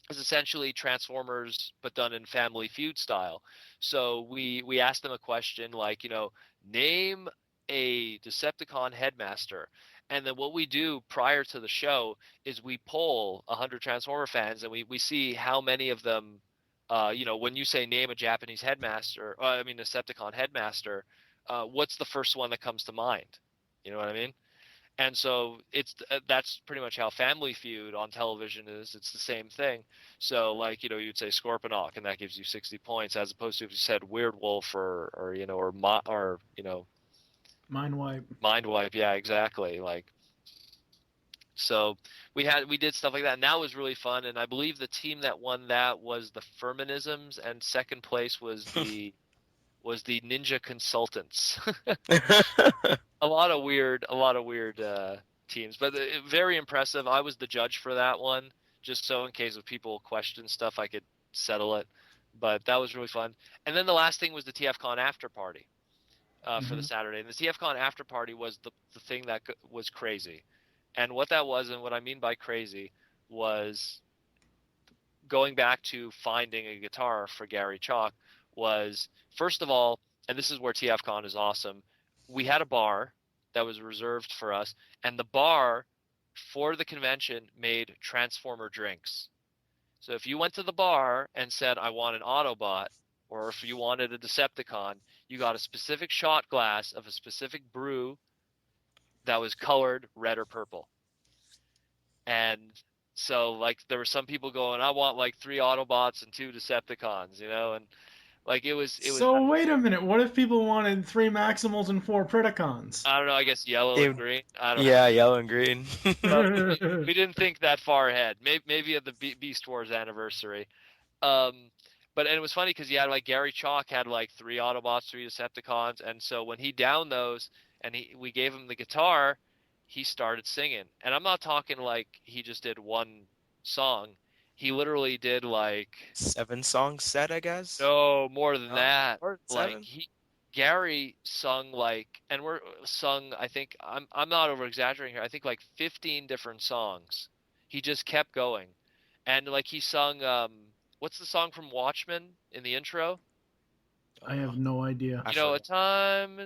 essentially Transformers but done in Family Feud style. So we asked them a question like, name a Decepticon headmaster. And then what we do prior to the show is we poll 100 Transformer fans, and we see how many of them, when you say name a Japanese headmaster, Decepticon headmaster, what's the first one that comes to mind? You know what I mean? And so that's pretty much how Family Feud on television is. It's the same thing. So you'd say Scorponok, and that gives you 60 points, as opposed to if you said Weird Wolf or Mind Wipe. Mind Wipe, yeah, exactly. So we did stuff like that, and that was really fun. And I believe the team that won that was the Furmanisms, and second place was the Ninja Consultants. a lot of weird teams, but very impressive. I was the judge for that one, just so in case if people question stuff, I could settle it. But that was really fun. And then the last thing was the TFCon after party. For the Saturday. And the TFCon after party was the thing that was crazy. And what that was, and what I mean by crazy, was going back to finding a guitar for Garry Chalk was, first of all, and this is where TFCon is awesome, we had a bar that was reserved for us, and the bar for the convention made Transformer drinks. So if you went to the bar and said, I want an Autobot, or if you wanted a Decepticon, you got a specific shot glass of a specific brew that was colored red or purple. And so, there were some people going, I want 3 Autobots and 2 Decepticons, and it was. So wait a minute, what if people wanted 3 Maximals and 4 Predacons? I don't know, I guess yellow and green. I don't know. Yeah, yellow and green. we didn't think that far ahead. Maybe at the Beast Wars anniversary. But it was funny because you had Garry Chalk had 3 Autobots, 3 Decepticons, and so when he downed those and we gave him the guitar, he started singing. And I'm not talking he just did one song. He literally did 7-song set, I guess. No, more than that. More than 7? Gary sung and we're sung. I think I'm not over exaggerating here. I think 15 different songs. He just kept going, and he sung. What's the song from Watchmen in the intro? I have no idea. A time.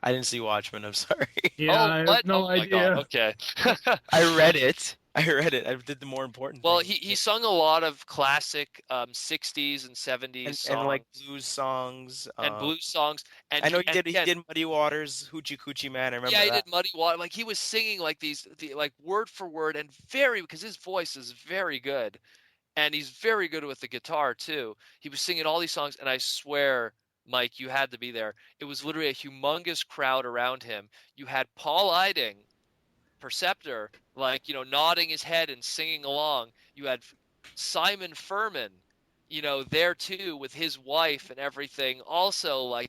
I didn't see Watchmen. I'm sorry. Yeah, I have no idea. Okay. I read it. I did the more important. Well, thing. he sung a lot of classic 60s and 70s songs. And blues songs. And blues songs. And I know he did Muddy Waters, Hoochie Coochie Man. I remember that. Yeah, he did Muddy Water. He was singing these word for word, and because his voice is very good, and he's very good with the guitar too. He was singing all these songs, and I swear, Mike, you had to be there. It was literally a humongous crowd around him. You had Paul Eiding, Perceptor, nodding his head and singing along. You had Simon Furman, there too with his wife and everything, also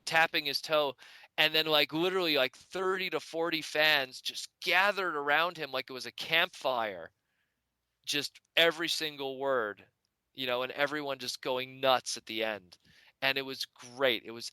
tapping his toe. And then literally 30 to 40 fans just gathered around him like it was a campfire. Just every single word, and everyone just going nuts at the end. And it was great. It was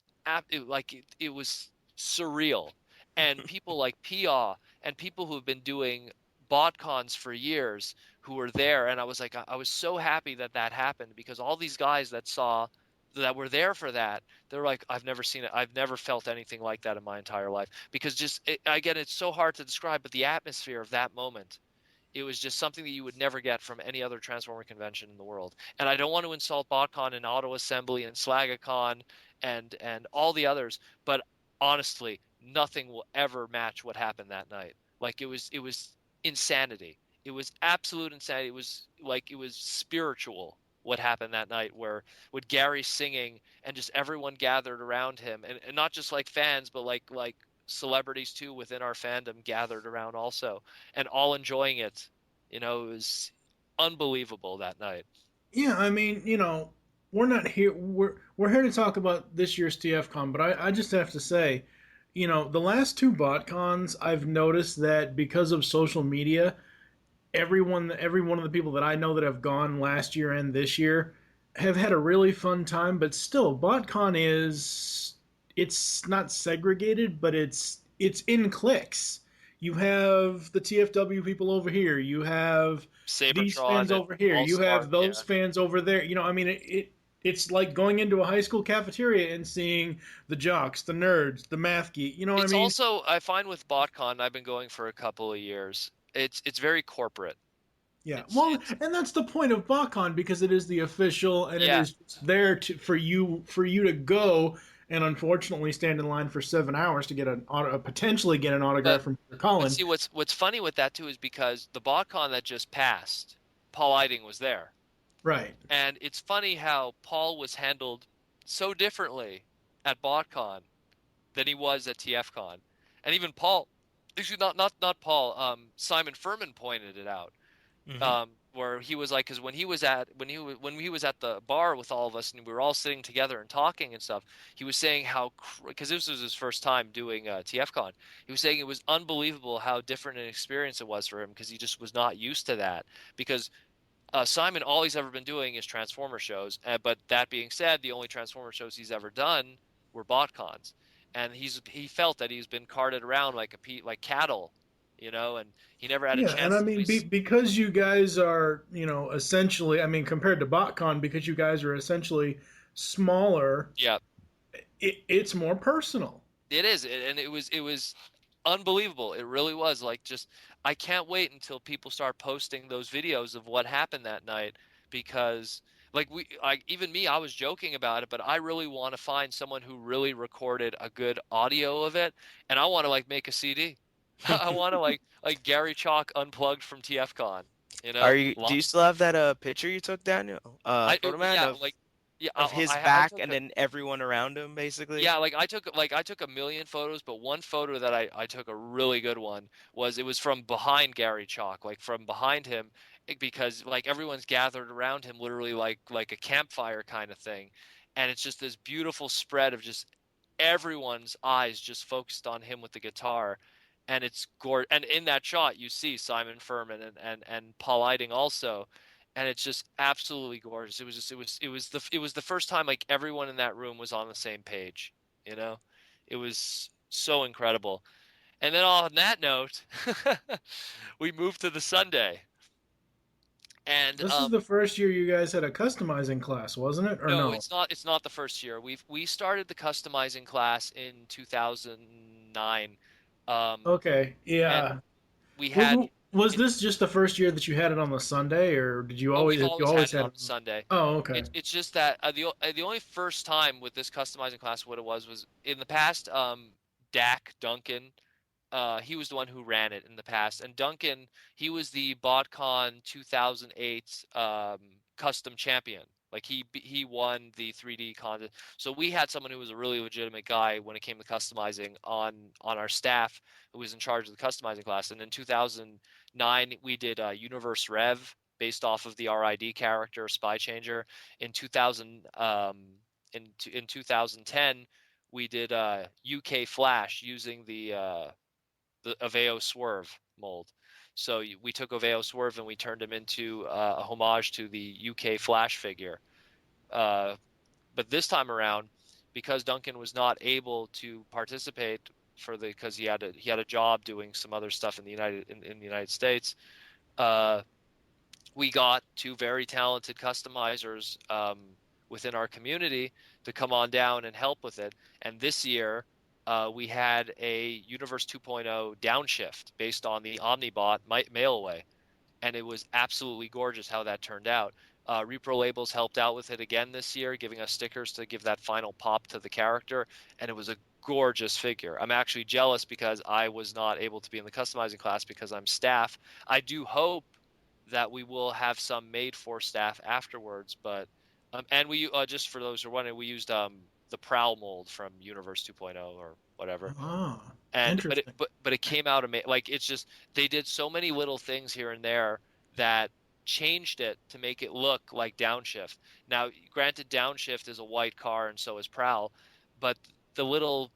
it was surreal. And people like Pia and people who have been doing BotCons for years who were there, and I was so happy that happened, because all these guys that were there for that, they're I've never seen it. I've never felt anything like that in my entire life. Because again, it's so hard to describe, but the atmosphere of that moment, it was just something that you would never get from any other Transformer convention in the world. And I don't want to insult BotCon and Auto Assembly and SlagaCon and all the others, but honestly, nothing will ever match what happened that night. It was insanity. It was absolute insanity. It was spiritual what happened that night, where with Garry singing and just everyone gathered around him, and not just like fans, but like celebrities too within our fandom gathered around also, and all enjoying it. It was unbelievable that night. Yeah, I mean, we're not here. We're here to talk about this year's TFCon, but I just have to say, the last two BotCons, I've noticed that because of social media, every one of the people that I know that have gone last year and this year have had a really fun time. But still, BotCon it's not segregated, but it's in cliques. You have the TFW people over here. You have these Sabertron fans and over here. You All-Star, have those yeah. fans over there. I mean, it's like going into a high school cafeteria and seeing the jocks, the nerds, the math geek. You know what I It's mean? also, I find with BotCon, I've been going for a couple of years. It's very corporate. Yeah, It's well, it's and that's the point of BotCon because it is the official, and it yeah. is there for you to go and unfortunately stand in line for 7 hours to get potentially get an But autograph from Peter but Cullen. see, what's funny with that too is because the BotCon that just passed, Paul Eiding was there, Right. and it's funny how Paul was handled so differently at BotCon than he was at TFCon, and even Paul, excuse not Paul, Simon Furman pointed it out. Hmm. Where he was like, because when he was at the bar with all of us and we were all sitting together and talking and stuff, he was saying how, because this was his first time doing TFCon, he was saying it was unbelievable how different an experience it was for him because he just was not used to that. Because Simon, all he's ever been doing is Transformer shows, but that being said, the only Transformer shows he's ever done were BotCons, and he felt that he's been carted around like cattle, and he never had a Yeah, and I chance to mean, because you guys are, essentially, I mean, compared to BotCon, because you guys are essentially smaller, Yeah, it's more personal. it is, and it was unbelievable. It really was. Like, just I can't wait until people start posting those videos of what happened that night, because even me, I was joking about it, but I really want to find someone who really recorded a good audio of it, and I want to make a CD. I want to like Garry Chalk unplugged from TFCon, Do you still have that picture you took, Daniel? Protoman, Yeah, of yeah, his I back took and a, then everyone around him, basically. yeah, I took a million photos, but one photo that I took, a really good one, it was from behind Garry Chalk, like from behind him, because like everyone's gathered around him, literally like a campfire kind of thing, and it's just this beautiful spread of just everyone's eyes just focused on him with the guitar, and it's gorgeous. And in that shot, you see Simon Furman and Paul Eiding also, and it's just absolutely gorgeous. It was the first time like everyone in that room was on the same page. You know, it was so incredible. And then on that note, we moved to the Sunday, and This is the first year you guys had a customizing class, wasn't it? Or no, no? it's not. It's not the first year. We started the customizing class in 2009, Okay, and yeah. we had Was it. this just the first year that you had it on the Sunday, or Oh, we've have you always always had it had on it? Sunday. Oh, okay. It's just that the only first time with this customizing class, what it was in the past. Dak Duncan, he was the one who ran it in the past, and Duncan, he was the BotCon 2008 custom champion. Like he won the 3D contest. So we had someone who was a really legitimate guy when it came to customizing on our staff, who was in charge of the customizing class. And in 2009, we did Universe Rev based off of the RID character Spy Changer. In 2010, we did UK Flash using the Aveo Swerve mold. So we took Aveo Swerve and we turned him into a homage to the UK Flash figure. Uh, but this time around, because Duncan was not able to participate because he had a job doing some other stuff in the United States, uh, we got two very talented customizers within our community to come on down and help with it. And this year, we had a Universe 2.0 downshift based on the Omnibot mail-away, and it was absolutely gorgeous how that turned out. Repro Labels helped out with it again this year, giving us stickers to give that final pop to the character, and it was a gorgeous figure. I'm actually jealous because I was not able to be in the customizing class because I'm staff. I do hope that we will have some made for staff afterwards. But and we just for those who are wondering, we used the Prowl mold from Universe 2.0 or whatever. Oh, And interesting. but it came out like it's just they did so many little things here and there that changed it to make it look like Downshift. Now, granted, Downshift is a white car and so is Prowl, but the little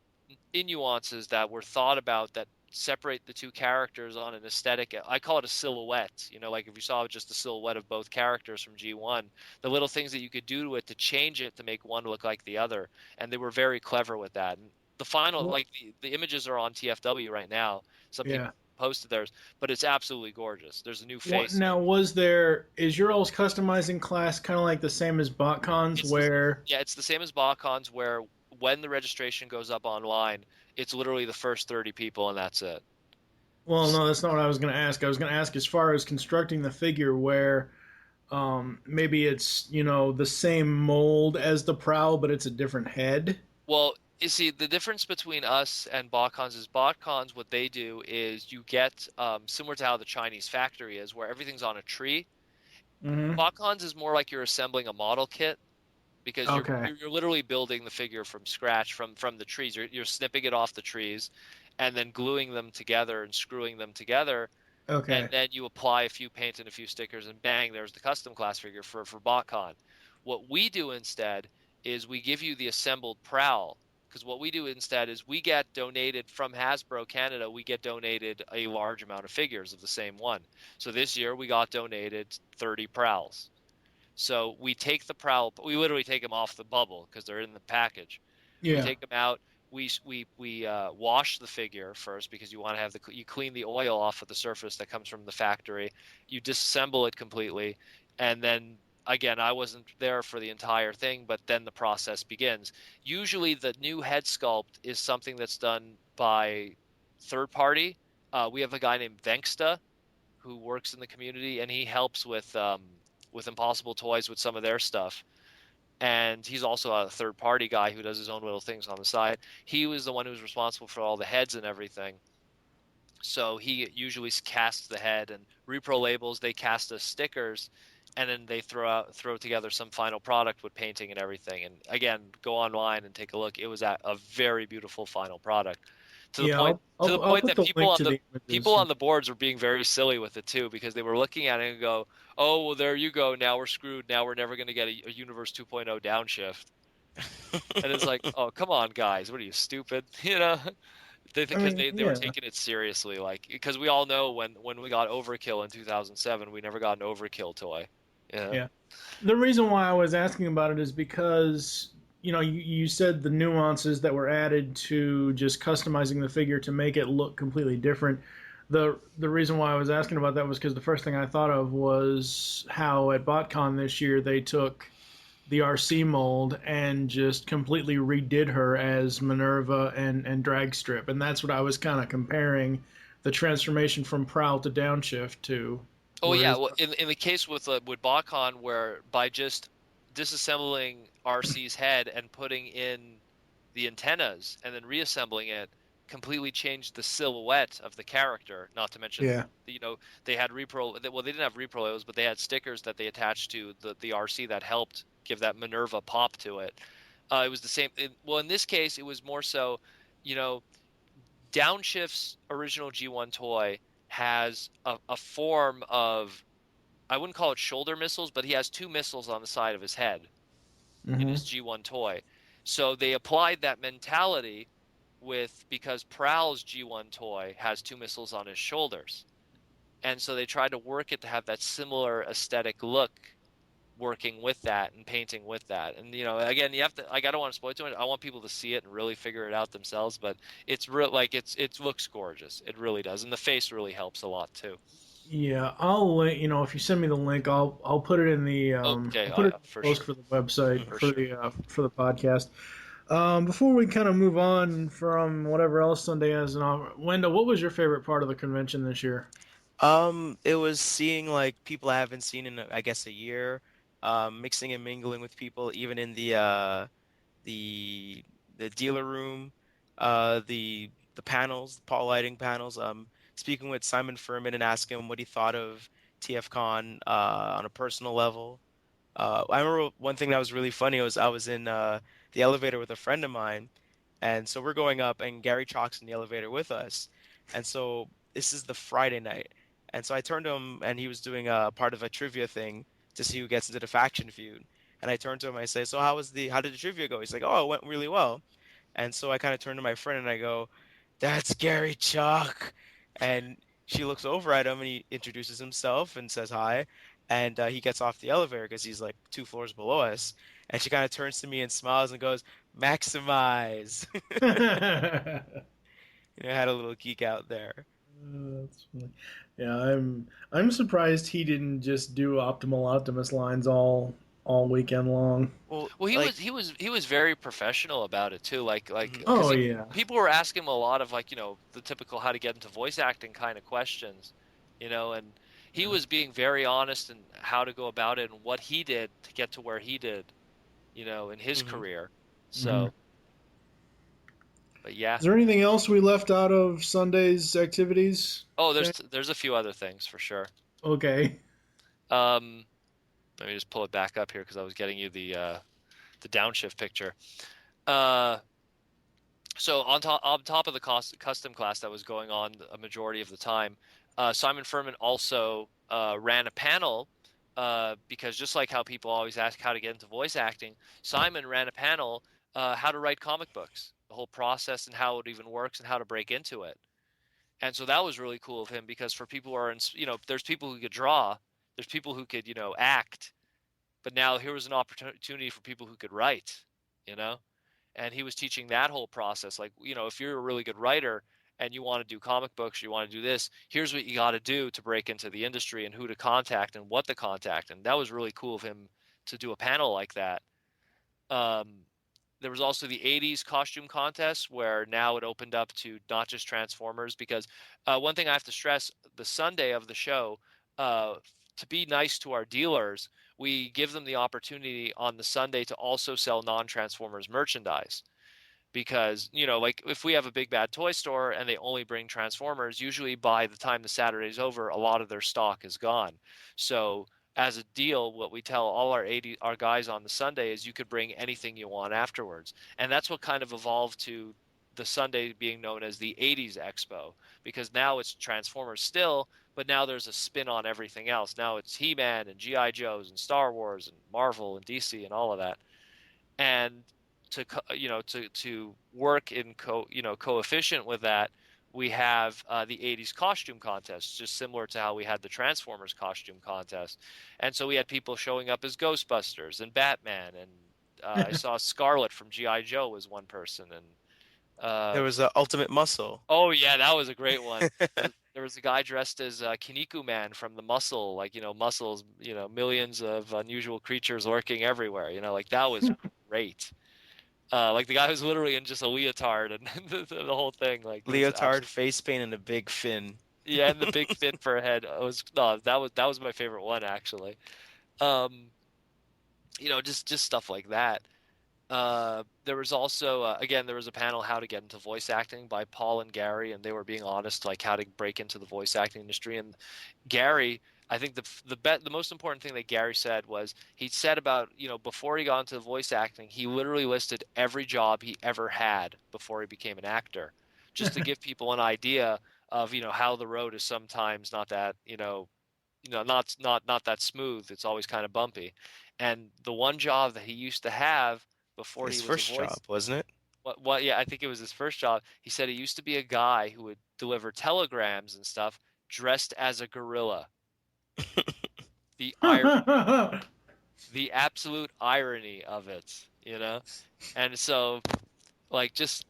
nuances that were thought about that separate the two characters on an aesthetic, I call it a silhouette. You know, like if you saw just a silhouette of both characters from G1, the little things that you could do to it to change it to make one look like the other, and they were very clever with that. And the final, like the images are on TFW right now. Some people posted theirs, but it's absolutely gorgeous. There's a new face. Now, is your all's customizing class kind of like the same as BotCon's it's the same as BotCon's where when the registration goes up online, it's literally the first 30 people and that's it. Well, no, that's not what I was going to ask. I was going to ask as far as constructing the figure where maybe it's, the same mold as the Prowl, but it's a different head. Well, you see, the difference between us and BotCons is BotCons, what they do is you get, similar to how the Chinese factory is, where everything's on a tree. Mm-hmm. BotCons is more like you're assembling a model kit because you're literally building the figure from scratch from the trees. You're snipping it off the trees and then gluing them together and screwing them together. Okay. And then you apply a few paint and a few stickers and bang, there's the custom class figure for BotCon. What we do instead is we give you the assembled Prowl. Because what we do instead is we get donated from Hasbro Canada, we get donated a large amount of figures of the same one. So this year we got donated 30 Prowls. So we take the Prowl, we literally take them off the bubble because they're in the package. Yeah. We take them out. We wash the figure first because you want to have you clean the oil off of the surface that comes from the factory. You disassemble it completely, and then again, I wasn't there for the entire thing, but then the process begins. Usually the new head sculpt is something that's done by third party. We have a guy named Venksta who works in the community, and he helps with Impossible Toys with some of their stuff. And he's also a third party guy who does his own little things on the side. He was the one who was responsible for all the heads and everything. So he usually casts the head, and Repro Labels, they cast us stickers, and then they throw together some final product with painting and everything. And again, go online and take a look. It was a very beautiful final product. To the point that people on the boards were being very silly with it too, because they were looking at it and go, "Oh, well, there you go. Now we're screwed. Now we're never going to get a Universe 2.0 downshift." And it's like, "Oh, come on, guys. What are you, stupid?" You know? They were taking it seriously, like, because we all know when we got Overkill in 2007, we never got an Overkill toy. Yeah. The reason why I was asking about it is because you said the nuances that were added to just customizing the figure to make it look completely different. The reason why I was asking about that was because the first thing I thought of was how at BotCon this year they took the RC mold and just completely redid her as Minerva and Dragstrip, and that's what I was kind of comparing the transformation from Prowl to Downshift to. Oh yeah, well in the case with BotCon, where by just disassembling RC's head and putting in the antennas and then reassembling it, completely changed the silhouette of the character. Not to mention, they had repro. Well, they didn't have repro labels, but they had stickers that they attached to the RC that helped give that Minerva pop to it. It was the same. In this case, it was more so, Downshift's original G1 toy has a form of, I wouldn't call it shoulder missiles, but he has two missiles on the side of his head in his G1 toy. So they applied that mentality because Prowl's G1 toy has two missiles on his shoulders. And so they tried to work it to have that similar aesthetic look, working with that and painting with that. And again, you have to, I don't want to spoil it too much. I want people to see it and really figure it out themselves, but it's real, like it looks gorgeous. It really does. And the face really helps a lot too. Yeah, I'll link, if you send me the link, I'll put it in the post for the website for the podcast. Before we kind of move on from whatever else Sunday has, Wendell, what was your favorite part of the convention this year? It was seeing like people I haven't seen in I guess a year, mixing and mingling with people, even in the dealer room, the panels, Paul Eiding panels. Speaking with Simon Furman and asking him what he thought of TFCon on a personal level. I remember one thing that was really funny was I was in the elevator with a friend of mine, and so we're going up, and Garry Chalk's in the elevator with us, and so this is the Friday night, and so I turned to him, and he was doing a part of a trivia thing to see who gets into the faction feud, and I turned to him, and I say, "So how did the trivia go?" He's like, "Oh, it went really well," and so I kind of turned to my friend and I go, "That's Garry Chalk," and she looks over at him and he introduces himself and says hi. And he gets off the elevator because he's like 2 floors below us. And she kind of turns to me and smiles and goes, "Maximize." I had a little geek out there. That's funny. Yeah, I'm surprised he didn't just do Optimal Optimus lines all weekend long. Well, Well, he like, was very professional about it too. Like mhm. because Oh yeah. people were asking him a lot of like the typical how to get into voice acting kind of questions, and he was being very honest in how to go about it and what he did to get to where he did, in his Mhm. career. Mhm. So, but yeah. Is there anything else we left out of Sunday's activities? Oh, there's a few other things for sure. Okay. Um, Let me just pull it back up here because I was getting you the downshift picture. Uh, so on top of the custom class that was going on a majority of the time, Simon Furman also ran a panel because just like how people always ask how to get into voice acting, Simon ran a panel how to write comic books, the whole process and how it even works and how to break into it. And so that was really cool of him because for people who are there's people who could draw, there's people who could act, but now here was an opportunity for people who could write, you know and he was teaching that whole process. Like, if you're a really good writer and you want to do comic books, you want to do this, here's what you got to do to break into the industry and who to contact and what to contact. And that was really cool of him to do a panel like that. um, there was also the 80s costume contest where now it opened up to not just Transformers because one thing I have to stress, the Sunday of the show, uh, to be nice to our dealers, we give them the opportunity on the Sunday to also sell non-Transformers merchandise because like if we have a big bad toy store and they only bring Transformers, usually by the time the Saturday's over a lot of their stock is gone. So as a deal, what we tell all our guys on the Sunday is you could bring anything you want afterwards. And that's what kind of evolved to the Sunday being known as the 80s Expo, because now it's Transformers still, but now there's a spin on everything else. Now it's He-Man and GI Joes and Star Wars and Marvel and DC and all of that. And to work in coefficient with that, we have the 80s costume contest, just similar to how we had the Transformers costume contest. And so we had people showing up as Ghostbusters and Batman, and I saw Scarlet from GI Joe was one person, and There was a Ultimate Muscle. oh yeah, that was a great one. There was a guy dressed as Kiniku Man from the Muscle, like Muscles, millions of unusual creatures lurking everywhere. Like that was great. Like the guy was literally in just a leotard and the whole thing, like it was Leotard, face paint, and a big fin. yeah, and the big fin for a head. It was no, that was my favorite one actually. Um, just stuff like that. There was also again there was a panel how to get into voice acting by Paul and Garry, and they were being honest like how to break into the voice acting industry. And Garry, I think the most important thing that Garry said was he said about before he got into voice acting, he literally listed every job he ever had before he became an actor, just to give people an idea of how the road is sometimes not that not that smooth. It's always kind of bumpy. And the one job that he used to have before His he was first a voice job, wasn't it? what yeah, I think it was his first job. He said he used to be a guy who would deliver telegrams and stuff dressed as a gorilla. The the absolute irony of it. And so like just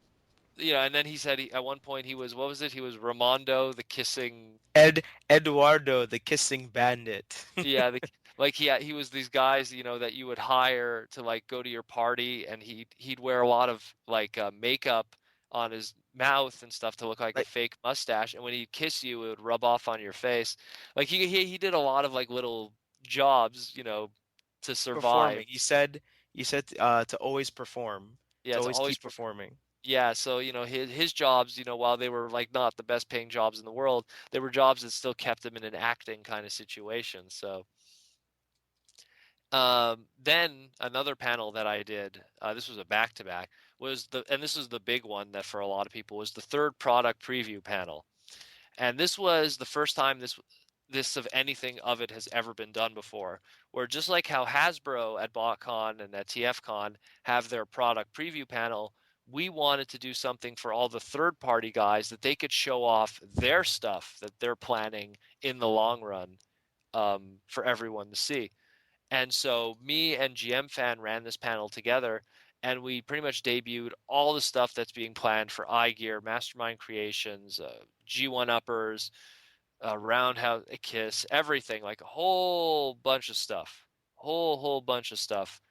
and then he said at one point he was, what was it? He was Ramondo the kissing. Eduardo, the kissing bandit. Yeah, like he was these guys, that you would hire to like go to your party, and he'd wear a lot of like makeup on his mouth and stuff to look like a Like fake mustache, and when he'd kiss you, it would rub off on your face. Like he did a lot of like little jobs, to survive. performing. You said to always perform, Yeah, to to always always keep performing. Yeah, so his jobs, while they were like not the best paying jobs in the world, they were jobs that still kept him in an acting kind of situation. So then another panel that I did, this was a back to back, and this was the big one that for a lot of people was the third product preview panel. And this was the first time this of anything of it has ever been done before. Where just like how Hasbro at BotCon and at TFCon have their product preview panel, we wanted to do something for all the third party guys that they could show off their stuff that they're planning in the long run, for everyone to see. And so me and GM Fan ran this panel together, and we pretty much debuted all the stuff that's being planned for iGear, Mastermind Creations, G1 Uppers, Roundhouse, Kiss, everything, like a whole bunch of stuff, whole bunch of stuff.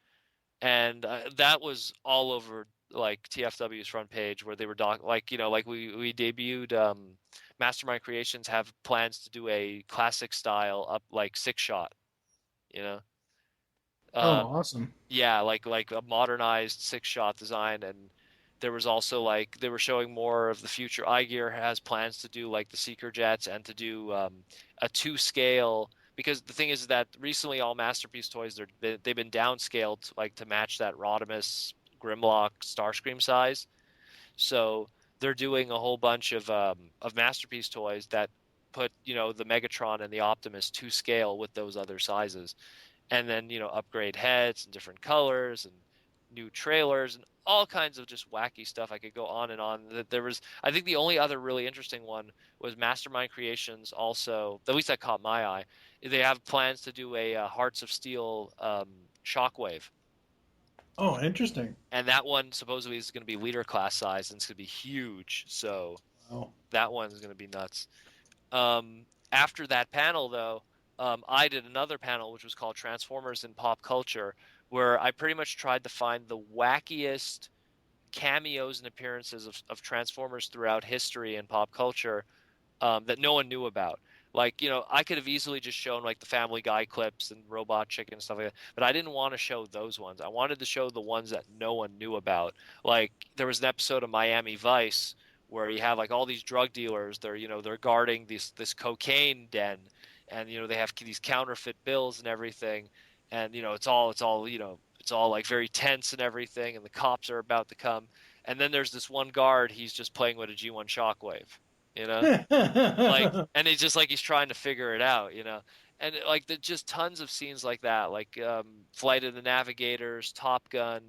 And that was all over like TFW's front page where they were like we debuted. Mastermind Creations have plans to do a classic style up like 6-shot, you know. Oh, Um, awesome. yeah, like a modernized 6-shot design, and there was also like they were showing more of the future. iGear has plans to do like the Seeker jets and to do a 2 scale, because the thing is that recently all Masterpiece toys they've been downscaled like to match that Rodimus Grimlock Starscream size. So they're doing a whole bunch of Masterpiece toys that put the Megatron and the Optimus 2 scale with those other sizes, and then upgrade heads and different colors and new trailers and all kinds of just wacky stuff. I could go on and on. That there was, I think the only other really interesting one was Mastermind Creations. Also, at least that caught my eye. They have plans to do a Hearts of Steel Shockwave, Oh, interesting. and that one supposedly is going to be leader class size and it's going to be huge. So Wow. that one's going to be nuts. After that panel, though, I did another panel which was called Transformers in Pop Culture, where I pretty much tried to find the wackiest cameos and appearances of Transformers throughout history and pop culture, that no one knew about. Like, I could have easily just shown like the Family Guy clips and Robot Chicken and stuff like that, but I didn't want to show those ones. I wanted to show the ones that no one knew about. Like, there was an episode of Miami Vice where you have like all these drug dealers. They're guarding this cocaine den, and they have these counterfeit bills and everything, and it's all like very tense and everything, and the cops are about to come, and then there's this one guard. He's just playing with a G1 Shockwave, you know like, and he's just like he's trying to figure it out, and like just tons of scenes like that, like Flight of the Navigators, Top Gun,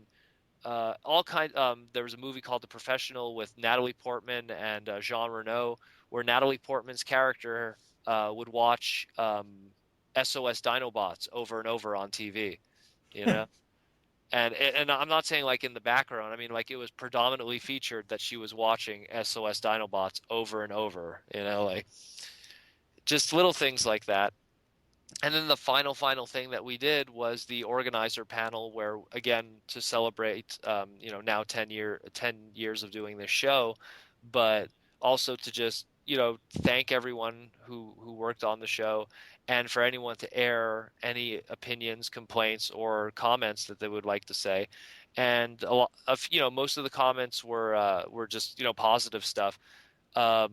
all kind. There was a movie called The Professional with Natalie Portman and Jean Reno, where Natalie Portman's character would watch SOS Dinobots over and over on TV, you know. And I'm not saying like in the background. I mean, like it was predominantly featured that she was watching SOS Dinobots over and over, like just little things like that. And then the final thing that we did was the organizer panel, where again to celebrate, now 10 years of doing this show, but also to just thank everyone who worked on the show, and for anyone to air any opinions, complaints, or comments that they would like to say. And a lot of most of the comments were just positive stuff. I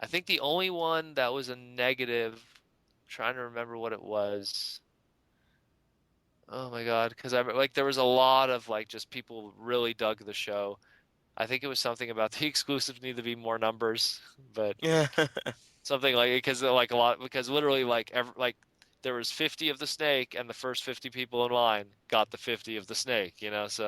think the only one that was a negative, trying to remember what it was. Oh my God, because I like there was a lot of like just people really dug the show. I think it was something about the exclusives need to be more numbers, but Yeah. something like, because like a lot, because literally like there was 50 of the snake, and the first 50 people in line got the 50 of the snake, so